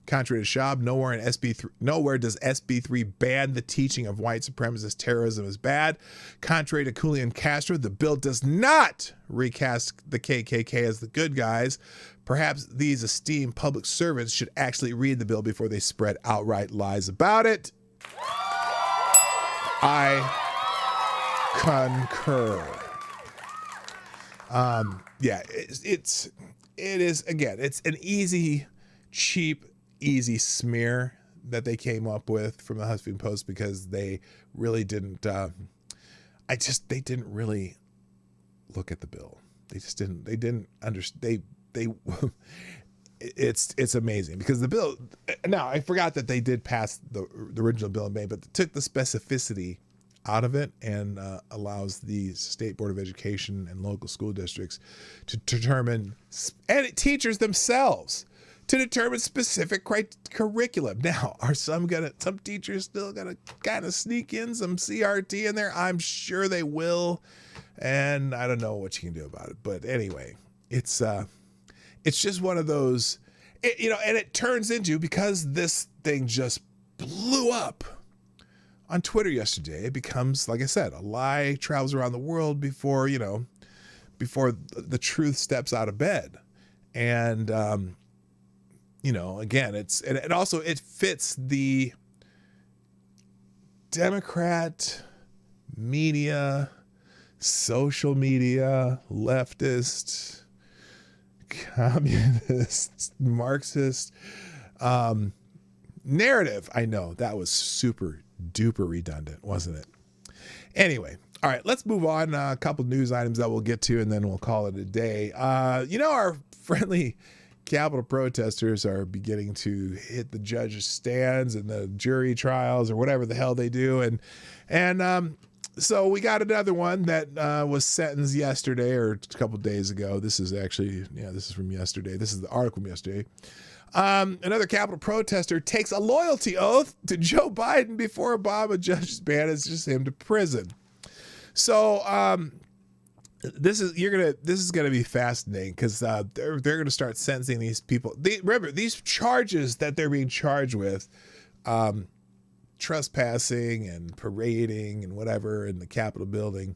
Contrary to Schwab, nowhere does SB 3 ban the teaching of white supremacist terrorism as bad. Contrary to Julian Castro, the bill does not recast the KKK as the good guys. Perhaps these esteemed public servants should actually read the bill before they spread outright lies about it. I concur. It's an easy, cheap, easy smear that they came up with from the Huffington Post because they really didn't. They didn't really look at the bill. They just didn't. They didn't understand. It's amazing because the bill. Now I forgot that they did pass the original bill in May, but took the specificity out of it and allows the State Board of Education and local school districts to determine, and teachers themselves to determine specific curriculum. Now, are some teachers still gonna kind of sneak in some CRT in there? I'm sure they will, and I don't know what you can do about it. But anyway, it's just one of those, and it turns into, because this thing just blew up on Twitter yesterday, it becomes, like I said, a lie travels around the world before the truth steps out of bed. And again, it also fits the Democrat media, social media, leftist, communist, Marxist narrative. I know that was super duper redundant, wasn't it? Anyway, all right, let's move on. A couple news items that we'll get to, and then we'll call it a day. Our friendly Capitol protesters are beginning to hit the judge's stands and the jury trials or whatever the hell they do. And so we got another one that was sentenced yesterday or a couple of days ago. This is actually, this is from yesterday. This is the article from yesterday. Another Capitol protester takes a loyalty oath to Joe Biden before Obama judges banishes him to prison. So this is gonna be fascinating because they're gonna start sentencing these people. Remember, these charges that they're being charged with, trespassing and parading and whatever in the Capitol building,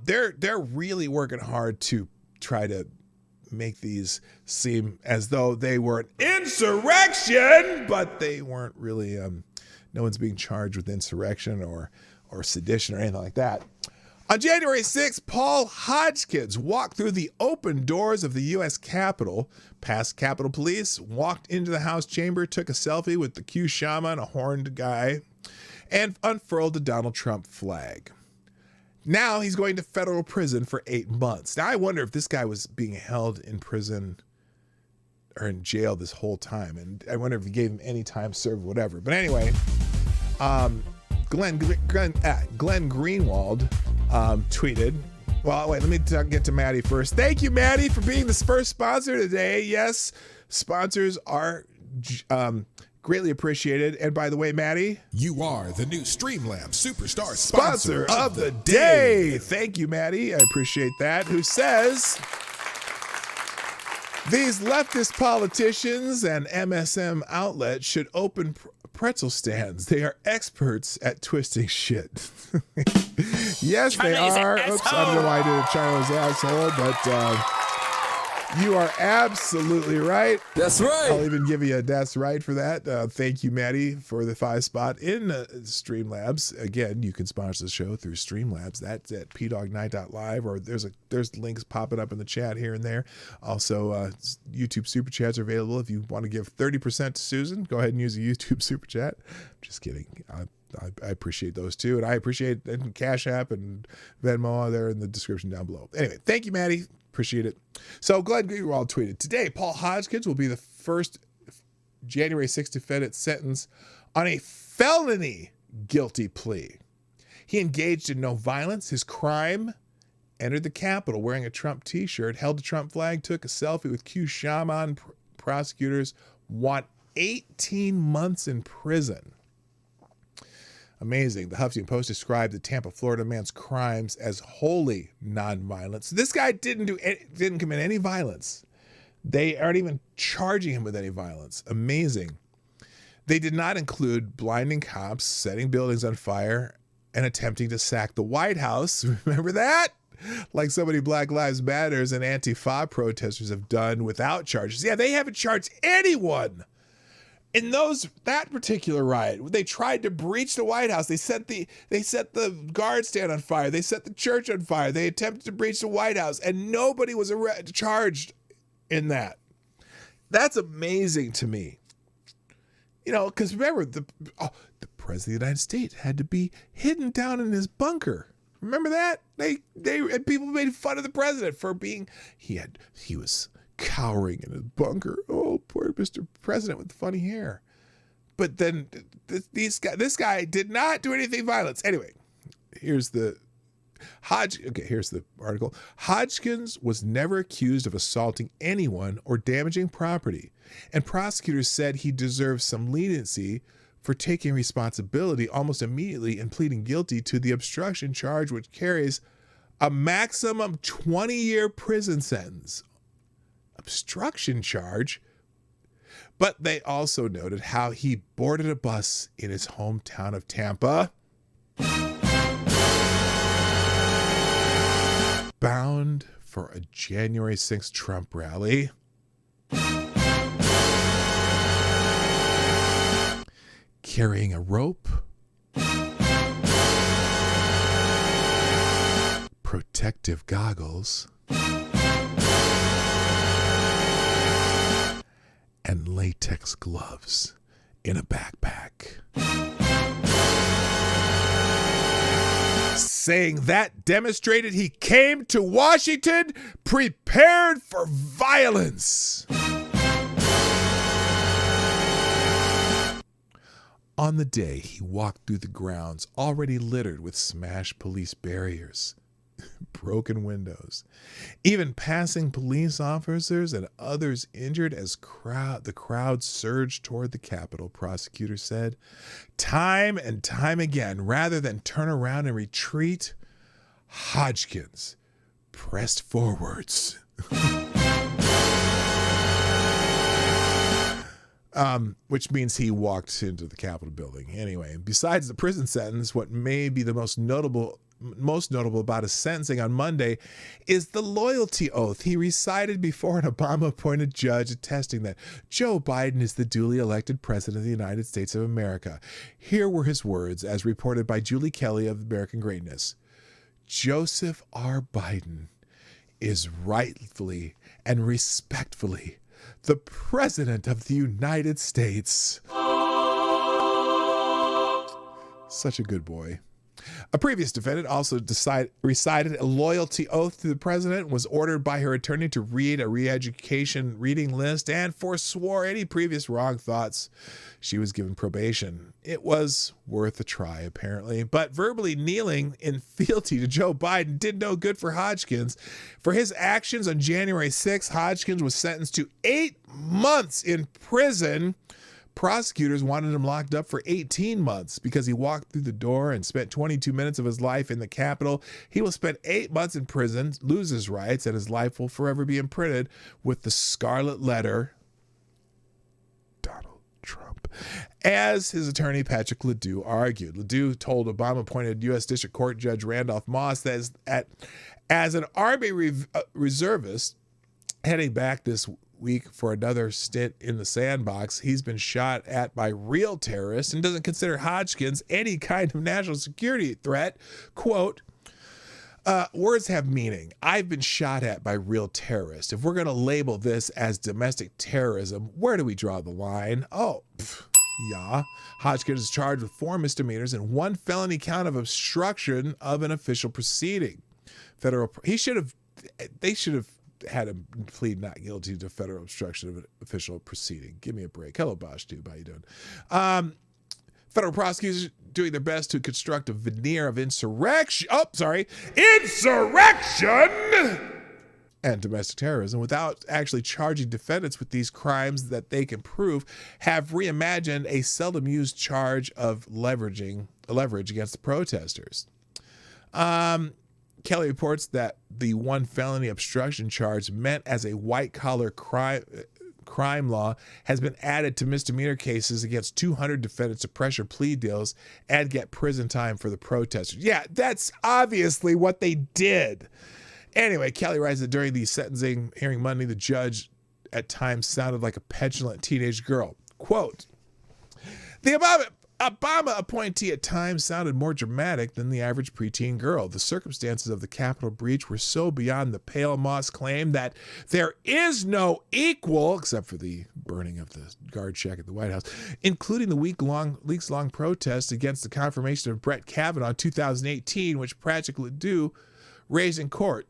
they're really working hard to try to make these seem as though they were an insurrection, but they weren't really. No one's being charged with insurrection or sedition or anything like that. On January 6th, Paul Hodgkins walked through the open doors of the U.S. Capitol, past Capitol Police, walked into the House chamber, took a selfie with the Q shaman, a horned guy, and unfurled the Donald Trump flag. Now he's going to federal prison for 8 months. Now I wonder if this guy was being held in prison or in jail this whole time, and I wonder if he gave him any time served, whatever. But anyway, Glenn Greenwald tweeted. Well, wait, let me get to Maddie first. Thank you, Maddie, for being the first sponsor today. Yes, sponsors are greatly appreciated. And by the way, Maddie, you are the new Streamlabs Superstar sponsor of the day. Thank you, Maddie. I appreciate that. Who says, these leftist politicians and MSM outlets should open pretzel stands. They are experts at twisting shit. Yes, they are. Oops, I don't know why I did a China's asshole, but you are absolutely right. That's right. I'll even give you a that's right for that. Thank you, Maddie, for the 5 spot in Streamlabs. Again, you can sponsor the show through Streamlabs. That's at PDawgKnight.live, or there's links popping up in the chat here and there. Also, YouTube Super Chats are available. If you want to give 30% to Susan, go ahead and use a YouTube Super Chat. Just kidding. I appreciate those too, and I appreciate Cashapp and Venmo are there in the description down below. Anyway, thank you, Maddie. Appreciate it. So Glenn Greenwald tweeted, today, Paul Hodgkins will be the first January 6th defendant sentenced on a felony guilty plea. He engaged in no violence. His crime: entered the Capitol wearing a Trump t-shirt, held a Trump flag, took a selfie with Q shaman. Prosecutors want 18 months in prison. Amazing. The Huffington Post described the Tampa, Florida man's crimes as wholly nonviolent. So this guy didn't commit any violence. They aren't even charging him with any violence. Amazing. They did not include blinding cops, setting buildings on fire, and attempting to sack the White House. Remember that? Like so many Black Lives Matters and Antifa protesters have done without charges. Yeah, they haven't charged anyone. In that particular riot, they tried to breach the White House. They set the guard stand on fire. They set the church on fire. They attempted to breach the White House, and nobody was charged in that. That's amazing to me. Because remember, the president of the United States had to be hidden down in his bunker. Remember that? And people made fun of the president for being he was cowering in his bunker. Oh, poor Mr. President with the funny hair. But then this guy did not do anything violent. Anyway, here's the article. Hodgkins was never accused of assaulting anyone or damaging property, and prosecutors said he deserves some leniency for taking responsibility almost immediately and pleading guilty to the obstruction charge, which carries a maximum 20-year prison sentence. Obstruction charge. But they also noted how he boarded a bus in his hometown of Tampa, bound for a January 6th Trump rally. carrying a rope, protective goggles, and latex gloves in a backpack. Saying that demonstrated he came to Washington prepared for violence. On the day he walked through the grounds already littered with smashed police barriers, broken windows, even passing police officers and others injured as the crowd surged toward the Capitol, prosecutors said. Time and time again, rather than turn around and retreat, Hodgkins pressed forwards. Which means he walked into the Capitol building. Anyway, besides the prison sentence, what may be the most notable about his sentencing on Monday is the loyalty oath he recited before an Obama-appointed judge attesting that Joe Biden is the duly elected president of the United States of America. Here were his words, as reported by Julie Kelly of American Greatness. Joseph R. Biden is rightfully and respectfully the President of the United States. Such a good boy. A previous defendant also recited a loyalty oath to the president, was ordered by her attorney to read a re-education reading list, and forswore any previous wrong thoughts. She was given probation. It was worth a try, apparently, but verbally kneeling in fealty to Joe Biden did no good for Hodgkins. For his actions on January 6th, Hodgkins was sentenced to 8 months in prison. Prosecutors wanted him locked up for 18 months because he walked through the door and spent 22 minutes of his life in the Capitol. He will spend 8 months in prison, lose his rights, and his life will forever be imprinted with the scarlet letter, Donald Trump. As his attorney, Patrick Ledoux, argued. Ledoux told Obama-appointed U.S. District Court Judge Randolph Moss that as an Army reservist heading back this week for another stint in the sandbox, he's been shot at by real terrorists and doesn't consider Hodgkins any kind of national security threat. Quote, words have meaning. I've been shot at by real terrorists. If we're going to label this as domestic terrorism, where do we draw the line? Yeah. Hodgkins is charged with 4 misdemeanors and 1 felony count of obstruction of an official proceeding. They should have had him plead not guilty to federal obstruction of an official proceeding. Give me a break. Hello, Bosch Tube. How you doing? Federal prosecutors doing their best to construct a veneer of insurrection and domestic terrorism without actually charging defendants with these crimes that they can prove, have reimagined a seldom used charge of leverage against the protesters. Kelly reports that the 1 felony obstruction charge meant as a white-collar crime law has been added to misdemeanor cases against 200 defendants to pressure plea deals and get prison time for the protesters. Yeah, that's obviously what they did. Anyway, Kelly writes that during the sentencing hearing Monday, the judge at times sounded like a petulant teenage girl. Quote, the Obama appointee at times sounded more dramatic than the average preteen girl. The circumstances of the Capitol breach were so beyond the pale, Moss claimed that there is no equal, except for the burning of the guard shack at the White House, including the weeks-long protest against the confirmation of Brett Kavanaugh in 2018, which practically raised in court.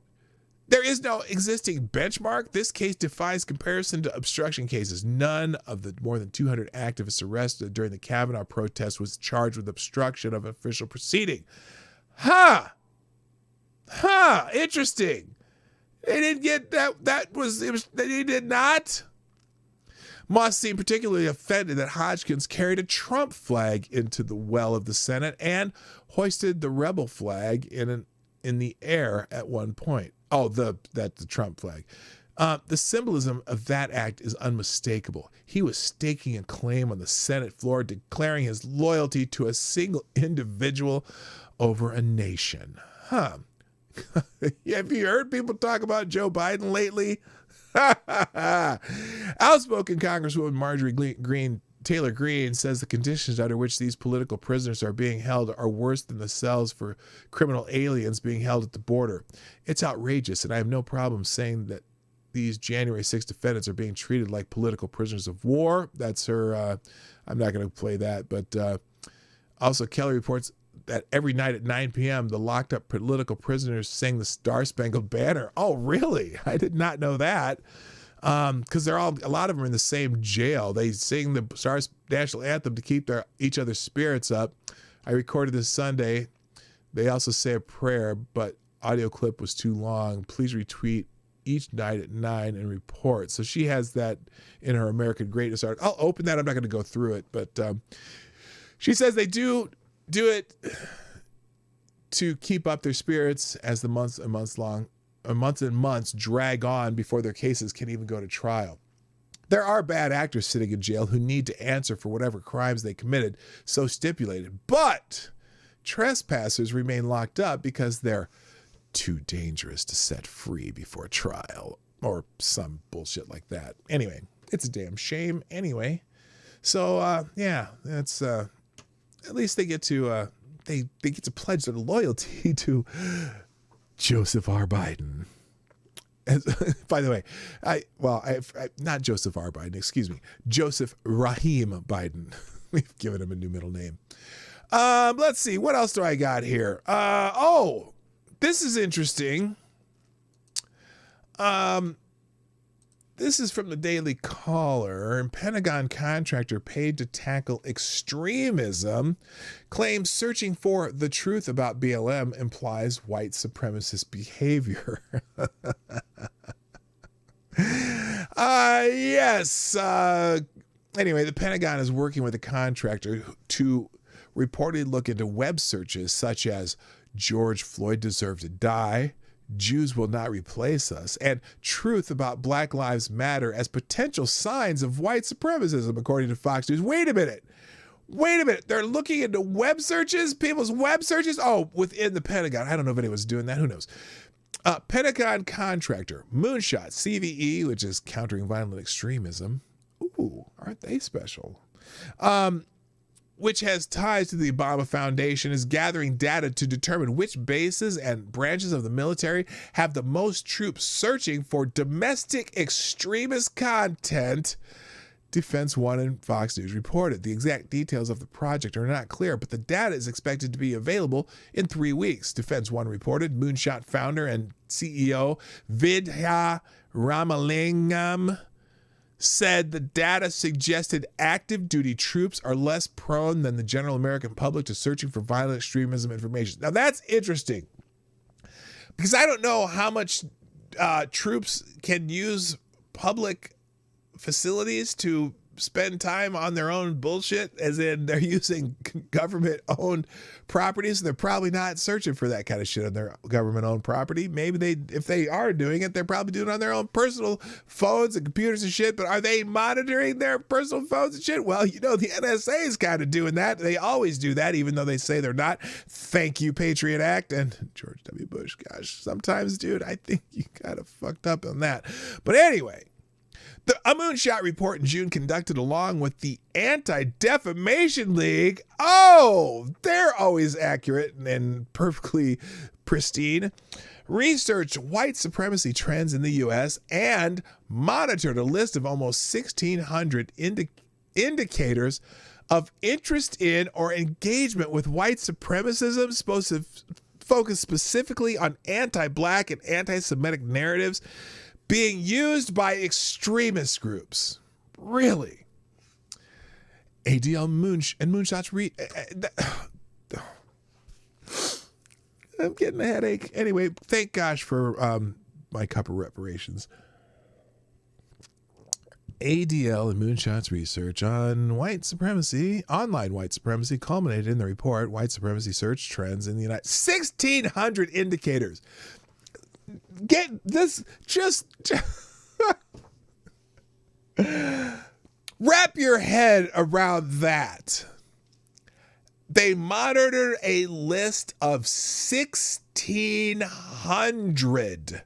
There is no existing benchmark. This case defies comparison to obstruction cases. None of the more than 200 activists arrested during the Kavanaugh protest was charged with obstruction of official proceeding. Interesting. They didn't get that. They did not. Moss seemed particularly offended that Hodgkins carried a Trump flag into the well of the Senate and hoisted the rebel flag in the air at one point. That's the Trump flag. The symbolism of that act is unmistakable. He was staking a claim on the Senate floor, declaring his loyalty to a single individual over a nation. Have you heard people talk about Joe Biden lately? Outspoken Congresswoman Marjorie Greene Taylor Greene says the conditions under which these political prisoners are being held are worse than the cells for criminal aliens being held at the border. It's outrageous, and I have no problem saying that these January 6 defendants are being treated like political prisoners of war. That's her. I'm not going to play that, but also Kelly reports that every night at 9 p.m., the locked up political prisoners sing the Star-Spangled Banner. Oh, really? I did not know that. Because a lot of them are in the same jail. They sing the national anthem to keep each other's spirits up. I recorded this Sunday. They also say a prayer, but audio clip was too long. Please retweet each night at 9 and report. So she has that in her American Greatness art. I'll open that. I'm not going to go through it, but she says they do it to keep up their spirits as the months and months drag on before their cases can even go to trial. There are bad actors sitting in jail who need to answer for whatever crimes they committed, so stipulated. But trespassers remain locked up because they're too dangerous to set free before trial, or some bullshit like that. Anyway, it's a damn shame anyway. So yeah, that's at least they get to they get to pledge their loyalty to Joseph R. Biden. By the way, not Joseph R. Biden, excuse me, Joseph Rahim Biden. We've given him a new middle name. Let's see, what else do I got here? This is interesting. This is from the Daily Caller. And Pentagon contractor paid to tackle extremism claims searching for the truth about BLM implies white supremacist behavior. Yes. Anyway, the Pentagon is working with a contractor to reportedly look into web searches such as George Floyd deserved to die, Jews will not replace us, and truth about Black Lives Matter as potential signs of white supremacism, according to Fox News. Wait a minute. They're looking into web searches, people's web searches? Oh, within the Pentagon. I don't know if anyone's doing that. Who knows? Pentagon contractor, Moonshot, CVE, which is countering violent extremism. Ooh, aren't they special? Which has ties to the Obama Foundation, is gathering data to determine which bases and branches of the military have the most troops searching for domestic extremist content, Defense One and Fox News reported. The exact details of the project are not clear, but the data is expected to be available in 3 weeks. Defense One reported. Moonshot founder and CEO Vidya Ramalingam said the data suggested active duty troops are less prone than the general American public to searching for violent extremism information. Now that's interesting because I don't know how much troops can use public facilities to spend time on their own bullshit, as in they're using government-owned properties. They're probably not searching for that kind of shit on their government-owned property. Maybe if they are doing it, they're probably doing it on their own personal phones and computers and shit, but are they monitoring their personal phones and shit? Well, you know, the NSA is kind of doing that. They always do that, even though they say they're not. Thank you, Patriot Act. And George W. Bush, gosh, sometimes, dude, I think you kind of fucked up on that. But anyway, a Moonshot report in June conducted along with the Anti-Defamation League. Oh, they're always accurate and perfectly pristine. Researched white supremacy trends in the U.S. and monitored a list of almost 1,600 indicators of interest in or engagement with white supremacism, supposed to focus specifically on anti-Black and anti-Semitic narratives being used by extremist groups. Really? ADL Moonshot's I'm getting a headache. Anyway, thank gosh for my cup of reparations. ADL and Moonshot's research on white supremacy, online white supremacy, culminated in the report, White Supremacy Search Trends in the United States. 1,600 indicators. Get this, just wrap your head around that. They monitored a list of 1,600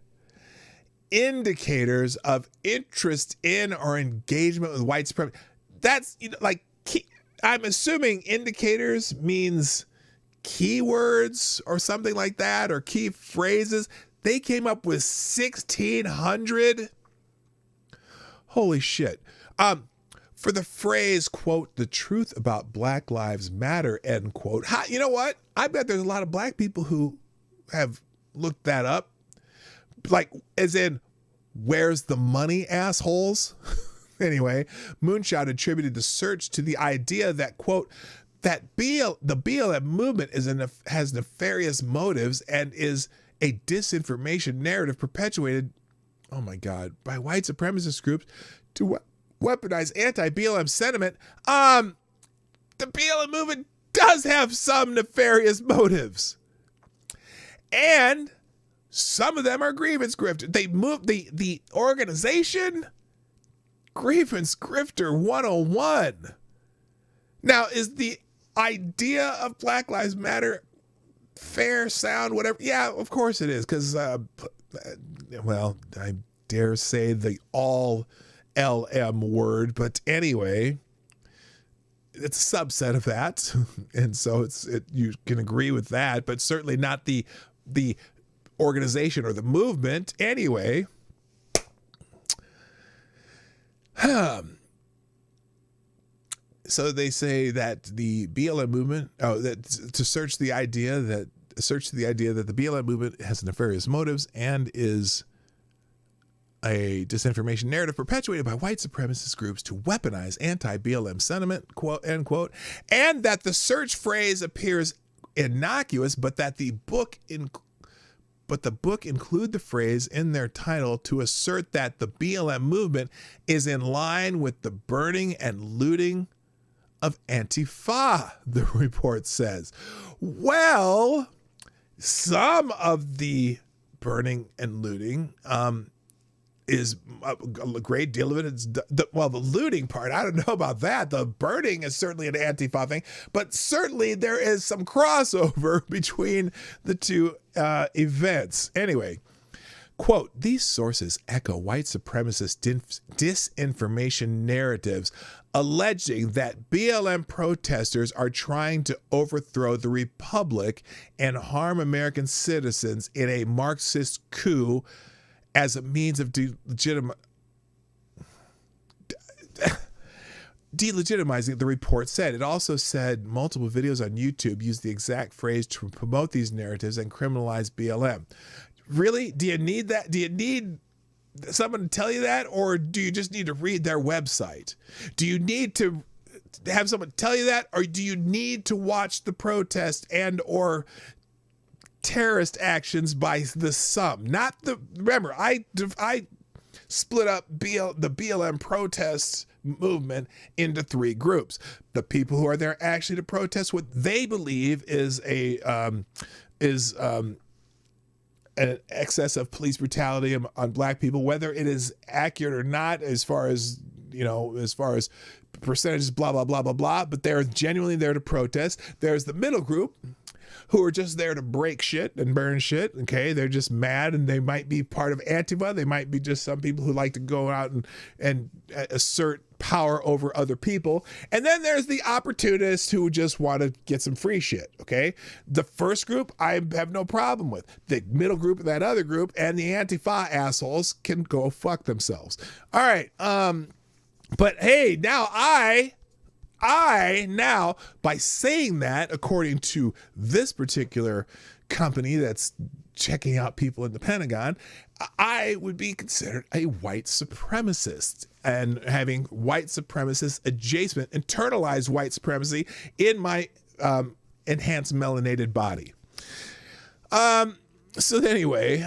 indicators of interest in or engagement with white supremacy. That's, you know, like I'm assuming indicators means keywords or something like that, or key phrases. They came up with 1,600. Holy shit. For the phrase, quote, "the truth about Black Lives Matter," end quote. You know what? I bet there's a lot of black people who have looked that up. Like, as in, where's the money, assholes? Anyway, Moonshot attributed the search to the idea that, quote, that the BLM movement has nefarious motives and is a disinformation narrative perpetuated, oh my God, by white supremacist groups to weaponize anti-BLM sentiment. The BLM movement does have some nefarious motives. And some of them are grievance grifters. They moved the organization, grievance grifter 101. Now, is the idea of Black Lives Matter fair, sound, whatever? Yeah, of course it is. Because, well, I dare say the all LM word, but anyway, it's a subset of that, and so you can agree with that, but certainly not the organization or the movement. Anyway, so they say that the BLM movement, that to search the idea that the BLM movement has nefarious motives and is a disinformation narrative perpetuated by white supremacist groups to weaponize anti-BLM sentiment, quote, end quote, and that the search phrase appears innocuous, but that the book include the phrase in their title to assert that the BLM movement is in line with the burning and looting of Antifa, the report says. Well, some of the burning and looting, is a great deal of it. It's the looting part, I don't know about that. The burning is certainly an Antifa thing, but certainly there is some crossover between the two events. Anyway, quote, "These sources echo white supremacist disinformation narratives alleging that BLM protesters are trying to overthrow the republic and harm American citizens in a Marxist coup as a means of delegitimizing," the report said. It also said multiple videos on YouTube use the exact phrase to promote these narratives and criminalize BLM. Really? Do you need that? Do you need someone to tell you that? Or do you just need to read their website? Do you need to have someone tell you that? Or do you need to watch the protest and or terrorist actions by the sum? Not the, remember, I split up the BLM protest movement into three groups. The people who are there actually to protest what they believe is an excess of police brutality on black people, whether it is accurate or not, as far as percentages, blah, blah, blah, blah, blah, but they're genuinely there to protest. There's the middle group who are just there to break shit and burn shit. Okay. They're just mad, and they might be part of Antifa. They might be just some people who like to go out and assert power over other people. And then there's the opportunists who just want to get some free shit. Okay. The first group I have no problem with. The middle group, that other group, and the Antifa assholes can go fuck themselves. All right. But hey, now I now, by saying that, according to this particular company that's checking out people in the Pentagon, I would be considered a white supremacist, and having white supremacist adjacent, internalized white supremacy in my enhanced melanated body. So anyway,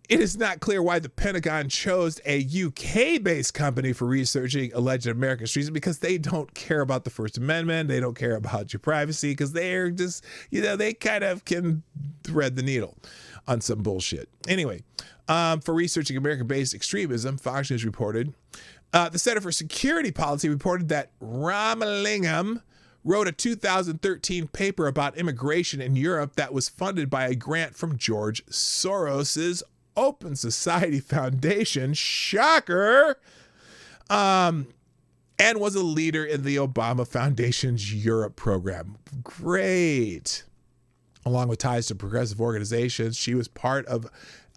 it is not clear why the Pentagon chose a UK-based company for researching alleged American treason, because they don't care about the First Amendment. They don't care about your privacy, because they're just, they kind of can thread the needle on some bullshit. Anyway, for researching American-based extremism, Fox News reported, the Center for Security Policy reported that Ramalingam wrote a 2013 paper about immigration in Europe that was funded by a grant from George Soros's Open Society Foundation. Shocker. and was a leader in the Obama Foundation's Europe program. Great. Along with ties to progressive organizations, she was part of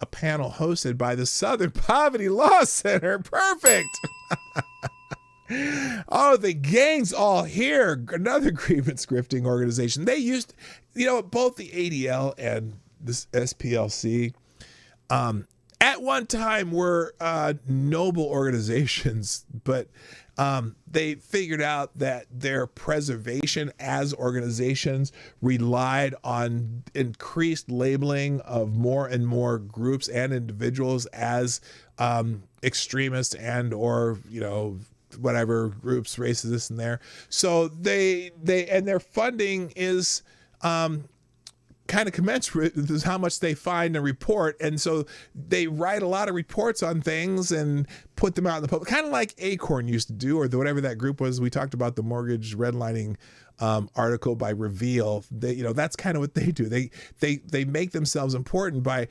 a panel hosted by the Southern Poverty Law Center. Perfect. Oh, the gang's all here. Another grievance grifting organization. They used, both the ADL and this SPLC at one time were noble organizations, but they figured out that their preservation as organizations relied on increased labeling of more and more groups and individuals as extremists and or whatever groups, races, this and there. So they and their funding is kind of commensurate with how much they find and report. And so they write a lot of reports on things and put them out in the public, kind of like Acorn used to do, or whatever that group was. We talked about the mortgage redlining article by Reveal. That's kind of what they do. They make themselves important by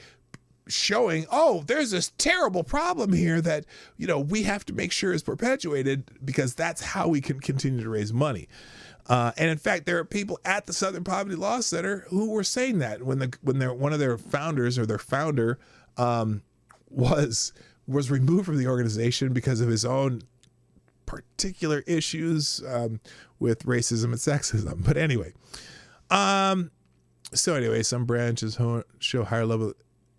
showing, there's this terrible problem here that, we have to make sure is perpetuated, because that's how we can continue to raise money. And in fact, there are people at the Southern Poverty Law Center who were saying that when one of their founders or their founder was removed from the organization because of his own particular issues with racism and sexism. But anyway, some branches show higher level.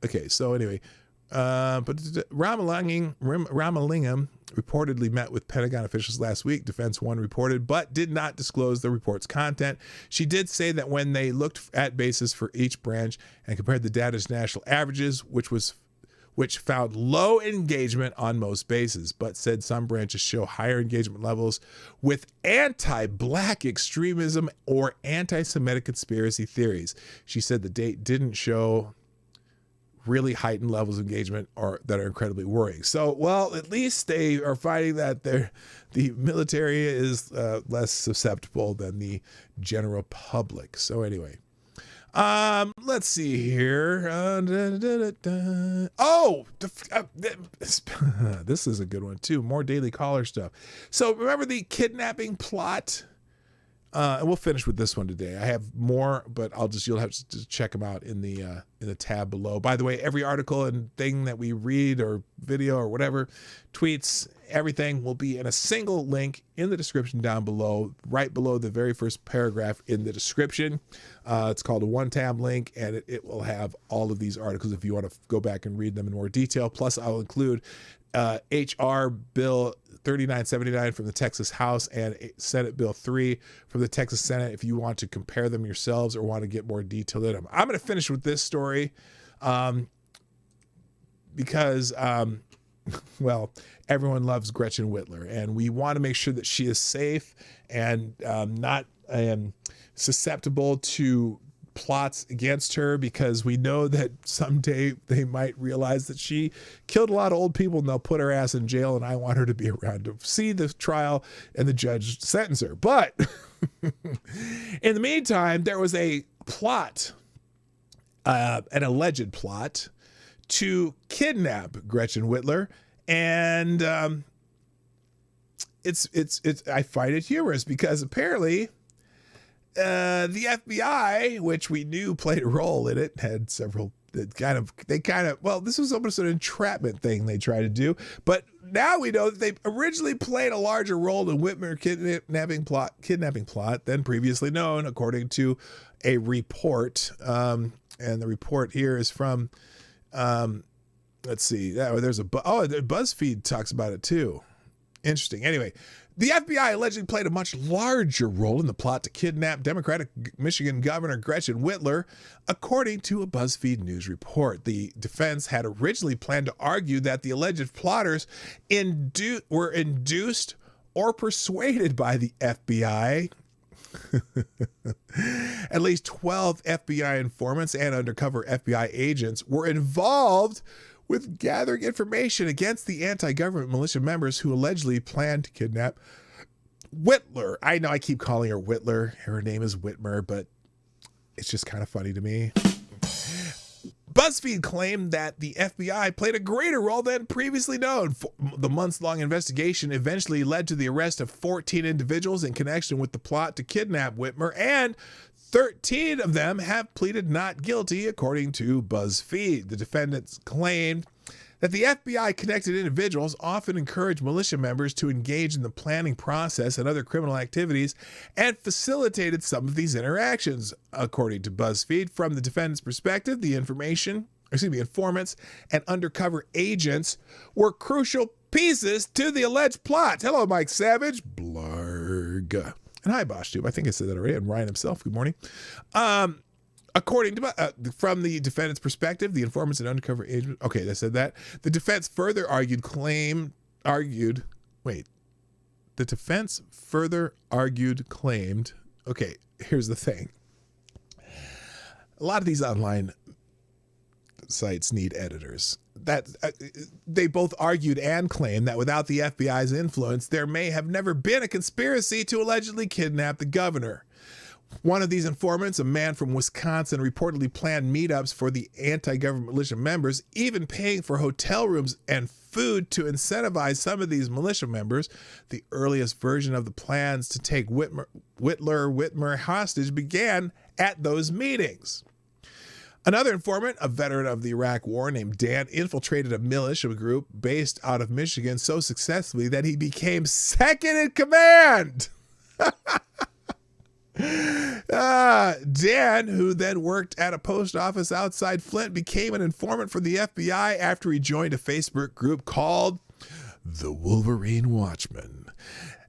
Okay, so anyway, but Ramalingam reportedly met with Pentagon officials last week, Defense One reported, but did not disclose the report's content. She did say that when they looked at bases for each branch and compared the data to national averages, which found low engagement on most bases, but said some branches show higher engagement levels with anti-black extremism or anti-Semitic conspiracy theories. She said the date didn't show really heightened levels of engagement or that are incredibly worrying. So, at least they are finding that the military is less susceptible than the general public. So anyway, let's see here. This is a good one too. More Daily Caller stuff. So remember the kidnapping plot? And we'll finish with this one today. I have more, but you'll have to check them out in the tab below. By the way, every article and thing that we read or video or whatever, tweets, everything will be in a single link in the description down below, right below the very first paragraph in the description. It's called a one-tab link, and it will have all of these articles if you want to go back and read them in more detail. Plus, I'll include H.R. Bill 3979 from the Texas House and Senate Bill 3 from the Texas Senate if you want to compare them yourselves or want to get more detail in them. I'm going to finish with this story because, everyone loves Gretchen Whitler, and we want to make sure that she is safe and not susceptible to plots against her, because we know that someday they might realize that she killed a lot of old people and they'll put her ass in jail, and I want her to be around to see the trial and the judge sentence her. But in the meantime, there was a plot, an alleged plot to kidnap Gretchen Whitler, and I find it humorous because apparently the FBI, which we knew played a role in it, had several. This was almost an entrapment thing they tried to do, but now we know that they originally played a larger role in Whitmer kidnapping plot than previously known, according to a report. And the report here is from, let's see, there's BuzzFeed talks about it too. Interesting. Anyway, the FBI allegedly played a much larger role in the plot to kidnap Democratic Michigan Governor Gretchen Whitler, according to a BuzzFeed News report. The defense had originally planned to argue that the alleged plotters were induced or persuaded by the FBI. At least 12 FBI informants and undercover FBI agents were involved with gathering information against the anti-government militia members who allegedly planned to kidnap Whitler. I know I keep calling her Whitler. Her name is Whitmer, but it's just kind of funny to me. BuzzFeed claimed that the FBI played a greater role than previously known. The months-long investigation eventually led to the arrest of 14 individuals in connection with the plot to kidnap Whitmer, and 13 of them have pleaded not guilty, according to BuzzFeed. The defendants claimed that the FBI-connected individuals often encouraged militia members to engage in the planning process and other criminal activities and facilitated some of these interactions. According to BuzzFeed, from the defendant's perspective, the informants and undercover agents were crucial pieces to the alleged plot. Hello, Mike Savage. Blarg. And hi, BoschTube. I think I said that already. And Ryan himself. Good morning. According to from the defendant's perspective, the informants and undercover agents. Okay, I said that. The defense further claimed. Okay, here's the thing. A lot of these online sites need editors. That they both argued and claimed that without the FBI's influence, there may have never been a conspiracy to allegedly kidnap the governor. One of these informants, a man from Wisconsin, reportedly planned meetups for the anti-government militia members, even paying for hotel rooms and food to incentivize some of these militia members. The earliest version of the plans to take Whitmer hostage began at those meetings. Another informant, a veteran of the Iraq War named Dan, infiltrated a militia group based out of Michigan so successfully that he became second in command. Dan, who then worked at a post office outside Flint, became an informant for the FBI after he joined a Facebook group called The Wolverine Watchman.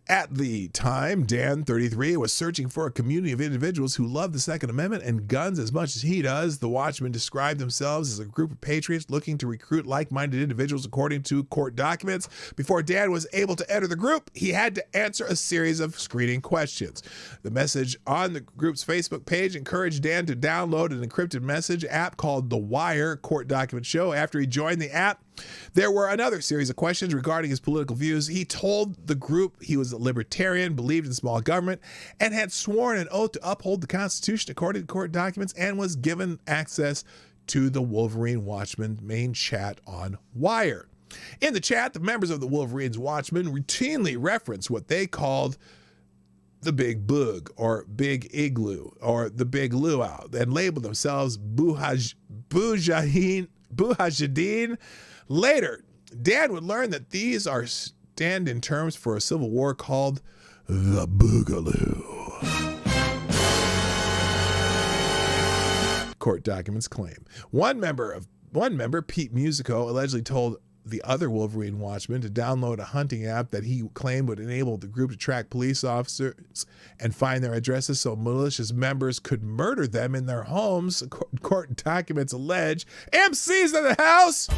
At the time, Dan, 33, was searching for a community of individuals who love the Second Amendment and guns as much as he does. The Watchmen described themselves as a group of patriots looking to recruit like-minded individuals, according to court documents. Before Dan was able to enter the group, he had to answer a series of screening questions. The message on the group's Facebook page encouraged Dan to download an encrypted message app called The Wire, court documents show. After he joined the app, there were another series of questions regarding his political views. He told the group he was a libertarian, believed in small government, and had sworn an oath to uphold the Constitution according to court documents, and was given access to the Wolverine Watchman main chat on Wire. In the chat, the members of the Wolverine's Watchmen routinely referenced what they called the Big Boog, or Big Igloo, or the Big Luau, and labeled themselves Bujahideen. Later, Dan would learn that these are stand-in terms for a civil war called the Boogaloo. Court documents claim. One member, Pete Musico, allegedly told the other Wolverine Watchman to download a hunting app that he claimed would enable the group to track police officers and find their addresses so malicious members could murder them in their homes. Court documents allege. MC's in the house!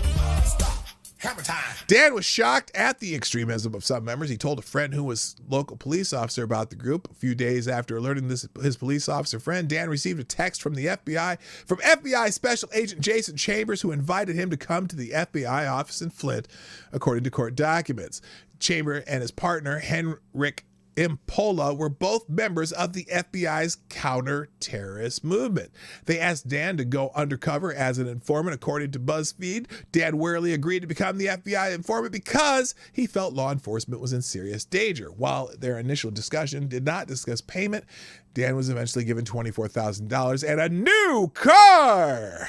Hammer time. Dan was shocked at the extremism of some members. He told a friend who was a local police officer about the group. A few days after alerting his police officer friend, Dan received a text from the FBI, from FBI Special Agent Jason Chambers, who invited him to come to the FBI office in Flint, according to court documents. Chamber and his partner, Henrik Impola, were both members of the FBI's counter-terrorist movement. They asked Dan to go undercover as an informant, according to BuzzFeed. Dan warily agreed to become the FBI informant because he felt law enforcement was in serious danger. While their initial discussion did not discuss payment, Dan was eventually given $24,000 and a new car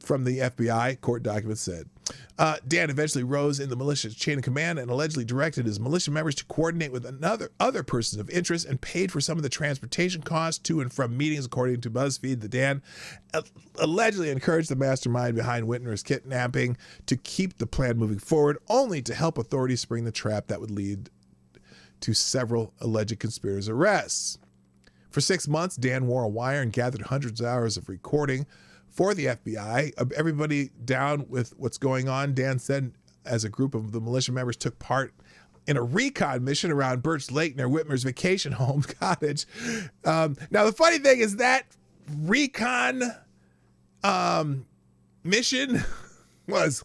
from the FBI, court documents said. Dan eventually rose in the militia's chain of command and allegedly directed his militia members to coordinate with other persons of interest and paid for some of the transportation costs to and from meetings, according to BuzzFeed. The Dan allegedly encouraged the mastermind behind Whitmer's kidnapping to keep the plan moving forward, only to help authorities spring the trap that would lead to several alleged conspirators' arrests. For 6 months, Dan wore a wire and gathered hundreds of hours of recording for the FBI. Everybody down with what's going on, Dan said, as a group of the militia members took part in a recon mission around Birch Lake near Whitmer's vacation home cottage. Now, the funny thing is that recon mission was,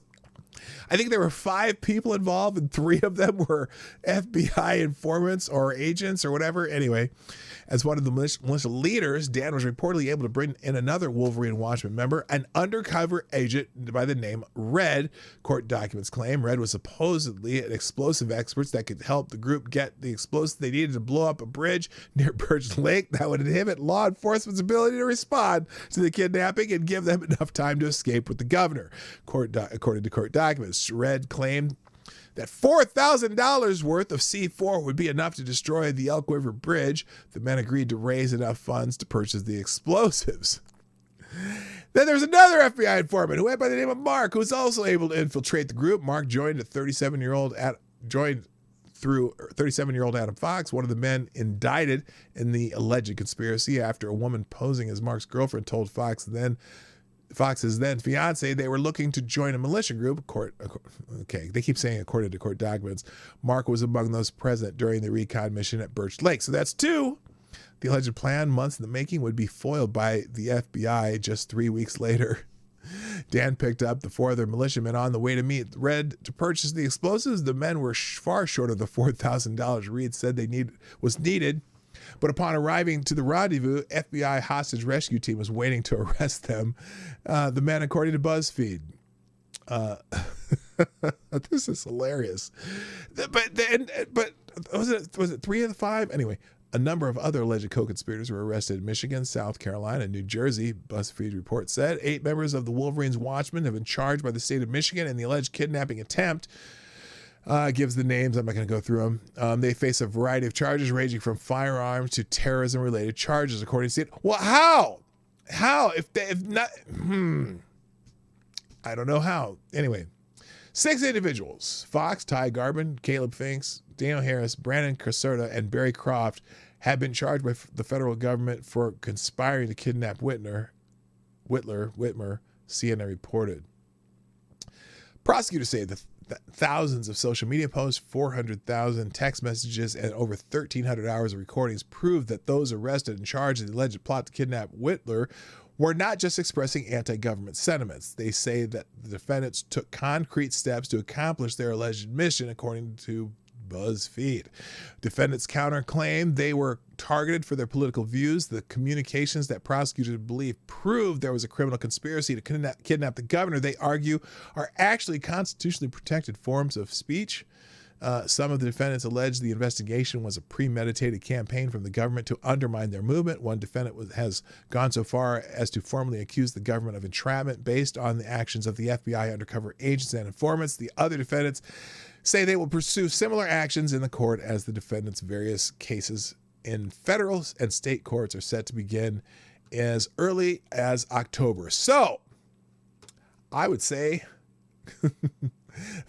I think there were 5 people involved, and 3 of them were FBI informants or agents or whatever. Anyway, as one of the militia leaders, Dan was reportedly able to bring in another Wolverine Watchman member, an undercover agent by the name Red. Court documents claim Red was supposedly an explosive expert that could help the group get the explosives they needed to blow up a bridge near Birch Lake that would inhibit law enforcement's ability to respond to the kidnapping and give them enough time to escape with the governor. According to court documents, Red claimed that $4,000 worth of C4 would be enough to destroy the Elk River Bridge. The men agreed to raise enough funds to purchase the explosives. Then there's another FBI informant who went by the name of Mark, who was also able to infiltrate the group. Mark joined through 37-year-old Adam Fox, one of the men indicted in the alleged conspiracy, after a woman posing as Mark's girlfriend told Fox's then fiance they were looking to join a militia group. They keep saying according to court documents. Mark was among those present during the recon mission at Birch Lake. So that's 2. The alleged plan, months in the making, would be foiled by the FBI just 3 weeks later. Dan picked up the 4 other militiamen on the way to meet Red to purchase the explosives. The men were far short of the $4,000 Reed said was needed. But upon arriving to the rendezvous, FBI hostage rescue team was waiting to arrest them. The men, according to BuzzFeed. This is hilarious. But was it 3 of the 5? Anyway, a number of other alleged co-conspirators were arrested in Michigan, South Carolina, and New Jersey. BuzzFeed report said 8 members of the Wolverines Watchmen have been charged by the state of Michigan in the alleged kidnapping attempt. Gives the names. I'm not going to go through them. They face a variety of charges ranging from firearms to terrorism-related charges, according to state. Well, how? How? If not, I don't know how. Anyway, 6 individuals: Fox, Ty Garbin, Caleb Finks, Daniel Harris, Brandon Caserta, and Barry Croft have been charged by the federal government for conspiring to kidnap Whitmer, CNN reported. Prosecutors say the thousands of social media posts, 400,000 text messages, and over 1,300 hours of recordings prove that those arrested and charged in the alleged plot to kidnap Whitler were not just expressing anti-government sentiments. They say that the defendants took concrete steps to accomplish their alleged mission, according to BuzzFeed. Defendants counterclaim they were targeted for their political views. The communications that prosecutors believe proved there was a criminal conspiracy to kidnap the governor, they argue, are actually constitutionally protected forms of speech. Some of the defendants allege the investigation was a premeditated campaign from the government to undermine their movement. One defendant has gone so far as to formally accuse the government of entrapment based on the actions of the FBI undercover agents and informants. The other defendants say they will pursue similar actions in the court as the defendants' various cases in federal and state courts are set to begin as early as October. So I would say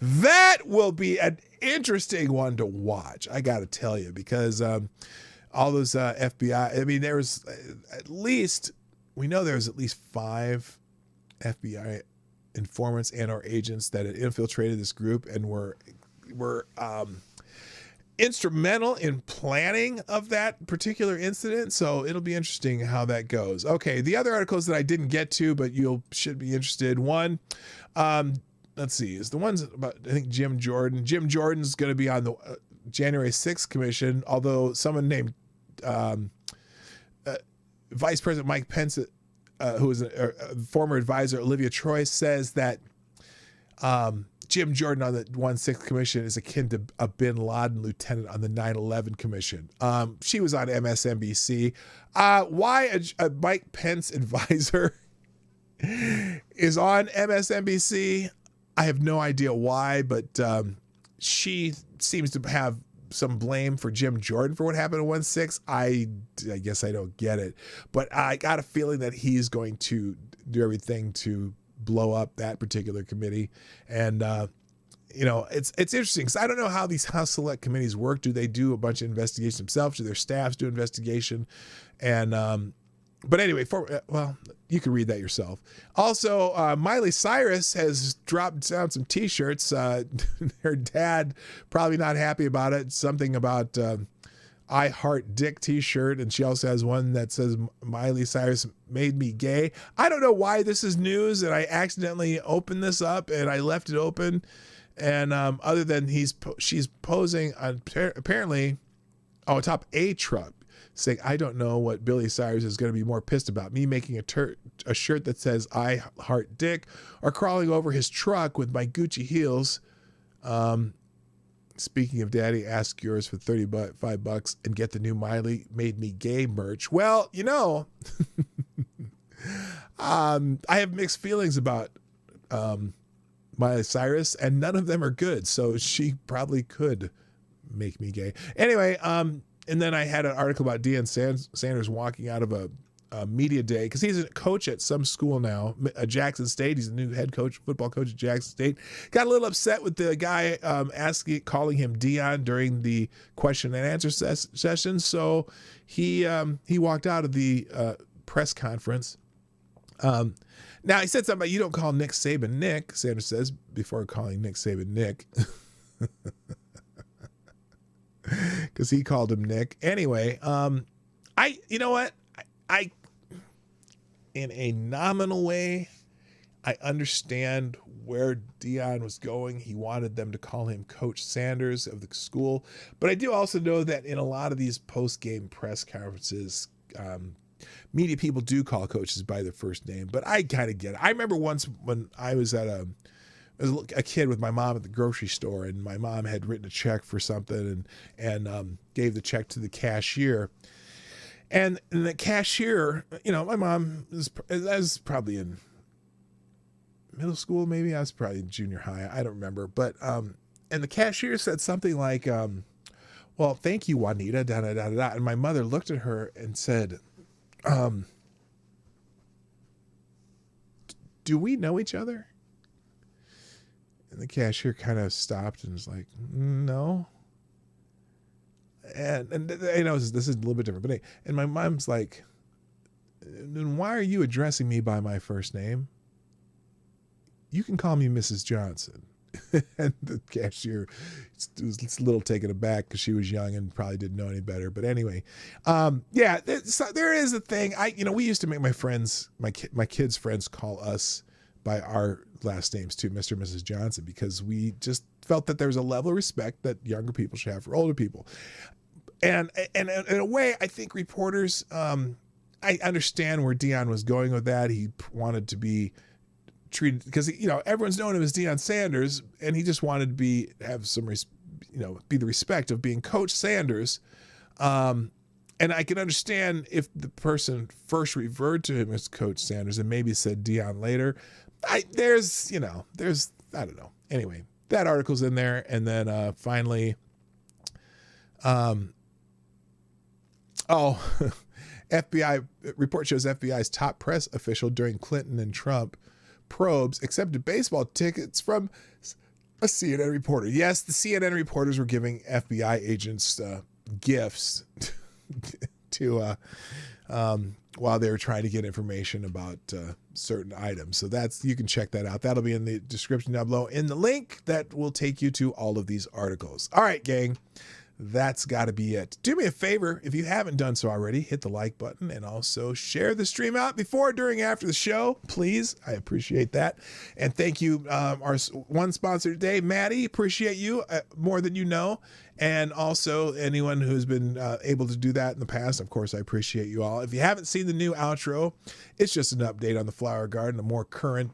that will be an interesting one to watch. I got to tell you, because all those FBI, I mean, we know there's at least 5 FBI informants and or agents that had infiltrated this group and were instrumental in planning of that particular incident. So it'll be interesting how that goes. Okay, the other articles that I didn't get to, but should be interested. One, let's see, is the ones about, I think, Jim Jordan. Jim Jordan's going to be on the January 6th commission, although someone named Vice President Mike Pence, who is a former advisor, Olivia Troy, says that Jim Jordan on the 1/6 commission is akin to a bin Laden lieutenant on the 9/11 commission. She was on MSNBC. Why a Mike Pence advisor is on MSNBC, I have no idea why, but she seems to have some blame for Jim Jordan for what happened in 1/6. I guess I don't get it, but I got a feeling that he's going to do everything to blow up that particular committee. And it's interesting because I don't know how these House Select Committees work. Do they do a bunch of investigation themselves? Do their staffs do investigation? And but anyway, you can read that yourself. Also, Miley Cyrus has dropped down some T-shirts. Her dad probably not happy about it. Something about I Heart Dick t-shirt, and she also has one that says Miley Cyrus made me gay. I don't know why this is news, and I accidentally opened this up and I left it open. And other than she's posing on apparently atop a truck saying, I don't know what Billy Cyrus is going to be more pissed about, me making a shirt that says I Heart Dick or crawling over his truck with my Gucci heels. Speaking of daddy, ask yours for $35 and get the new Miley Made Me Gay merch. Well, you know, I have mixed feelings about Miley Cyrus, and none of them are good. So she probably could make me gay. Anyway, and then I had an article about Deion Sanders walking out of a media day because he's a coach at some school now, Jackson State. He's a new head coach, football coach at Jackson State. Got a little upset with the guy calling him Deion during the question and answer session. So he walked out of the press conference. Now he said something about you don't call Nick Saban Nick, Sanders says, before calling Nick Saban Nick. Because he called him Nick. Anyway, you know what? I in a nominal way, I understand where Deion was going. He wanted them to call him Coach Sanders of the school. But I do also know that in a lot of these post-game press conferences, media people do call coaches by their first name. But I kind of get it. I remember once when I was a kid with my mom at the grocery store, and my mom had written a check for something and gave the check to the cashier. And the cashier, you know, my mom was probably in middle school, maybe. I was probably in junior high. I don't remember. But, and the cashier said something like, well, thank you, Juanita, da-da-da-da-da. And my mother looked at her and said, do we know each other? And the cashier kind of stopped and was like, no. And you know, this is a little bit different, but and my mom's like, then why are you addressing me by my first name? You can call me Mrs. Johnson. And the cashier was a little taken aback because she was young and probably didn't know any better. But anyway, yeah, there is a thing. We used to make my friends, my kids' friends, call us by our last names too, Mr. and Mrs. Johnson, because we just felt that there's a level of respect that younger people should have for older people. And in a way, I think reporters, I understand where Deion was going with that. He wanted to be treated because, everyone's known him as Deion Sanders, and he just wanted to have some, be the respect of being Coach Sanders. And I can understand if the person first referred to him as Coach Sanders and maybe said Deion later. I don't know. Anyway, that article's in there. And then finally, FBI report shows FBI's top press official during Clinton and Trump probes accepted baseball tickets from a CNN reporter. Yes, the CNN reporters were giving FBI agents gifts to while they were trying to get information about certain items. So you can check that out. That'll be in the description down below in the link that will take you to all of these articles. All right, gang. That's got to be it. Do me a favor, if you haven't done so already, hit the like button and also share the stream out before, during, after the show, please. I appreciate that. And thank you, our one sponsor today, Maddie. Appreciate you more than you know. And also anyone who's been able to do that in the past. Of course, I appreciate you all. If you haven't seen the new outro, it's just an update on the Flower Garden, a more current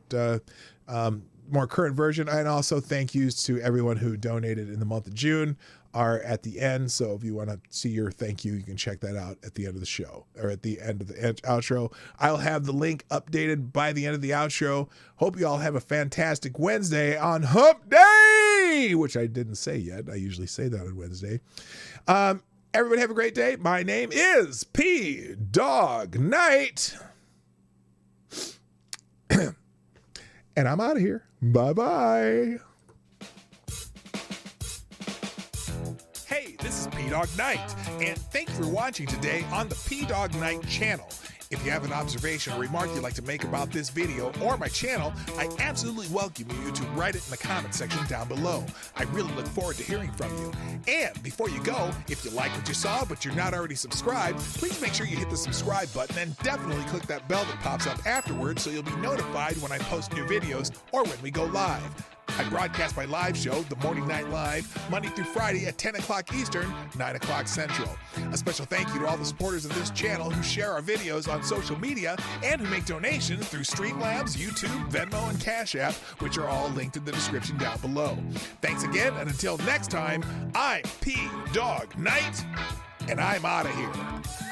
version. And also thank yous to everyone who donated in the month of June are at the end. So if you want to see your thank you, you can check that out at the end of the show or at the end of the outro. I'll have the link updated by the end of the outro. Hope you all have a fantastic Wednesday on Hump Day, which I didn't say yet. I usually say that on Wednesday. Everybody have a great day. My name is PDawgKnight. And I'm out of here. Bye-bye. Hey, this is PDawgKnight, and thank you for watching today on the PDawgKnight channel. If you have an observation or remark you'd like to make about this video or my channel, I absolutely welcome you to write it in the comment section down below. I really look forward to hearing from you. And before you go, if you like what you saw but you're not already subscribed, please make sure you hit the subscribe button and definitely click that bell that pops up afterwards so you'll be notified when I post new videos or when we go live. I broadcast my live show, The Morning Night Live, Monday through Friday at 10 o'clock Eastern, 9 o'clock Central. A special thank you to all the supporters of this channel who share our videos on social media and who make donations through Streamlabs, YouTube, Venmo, and Cashapp, which are all linked in the description down below. Thanks again, and until next time, I'm PDawgKnight, and I'm out of here.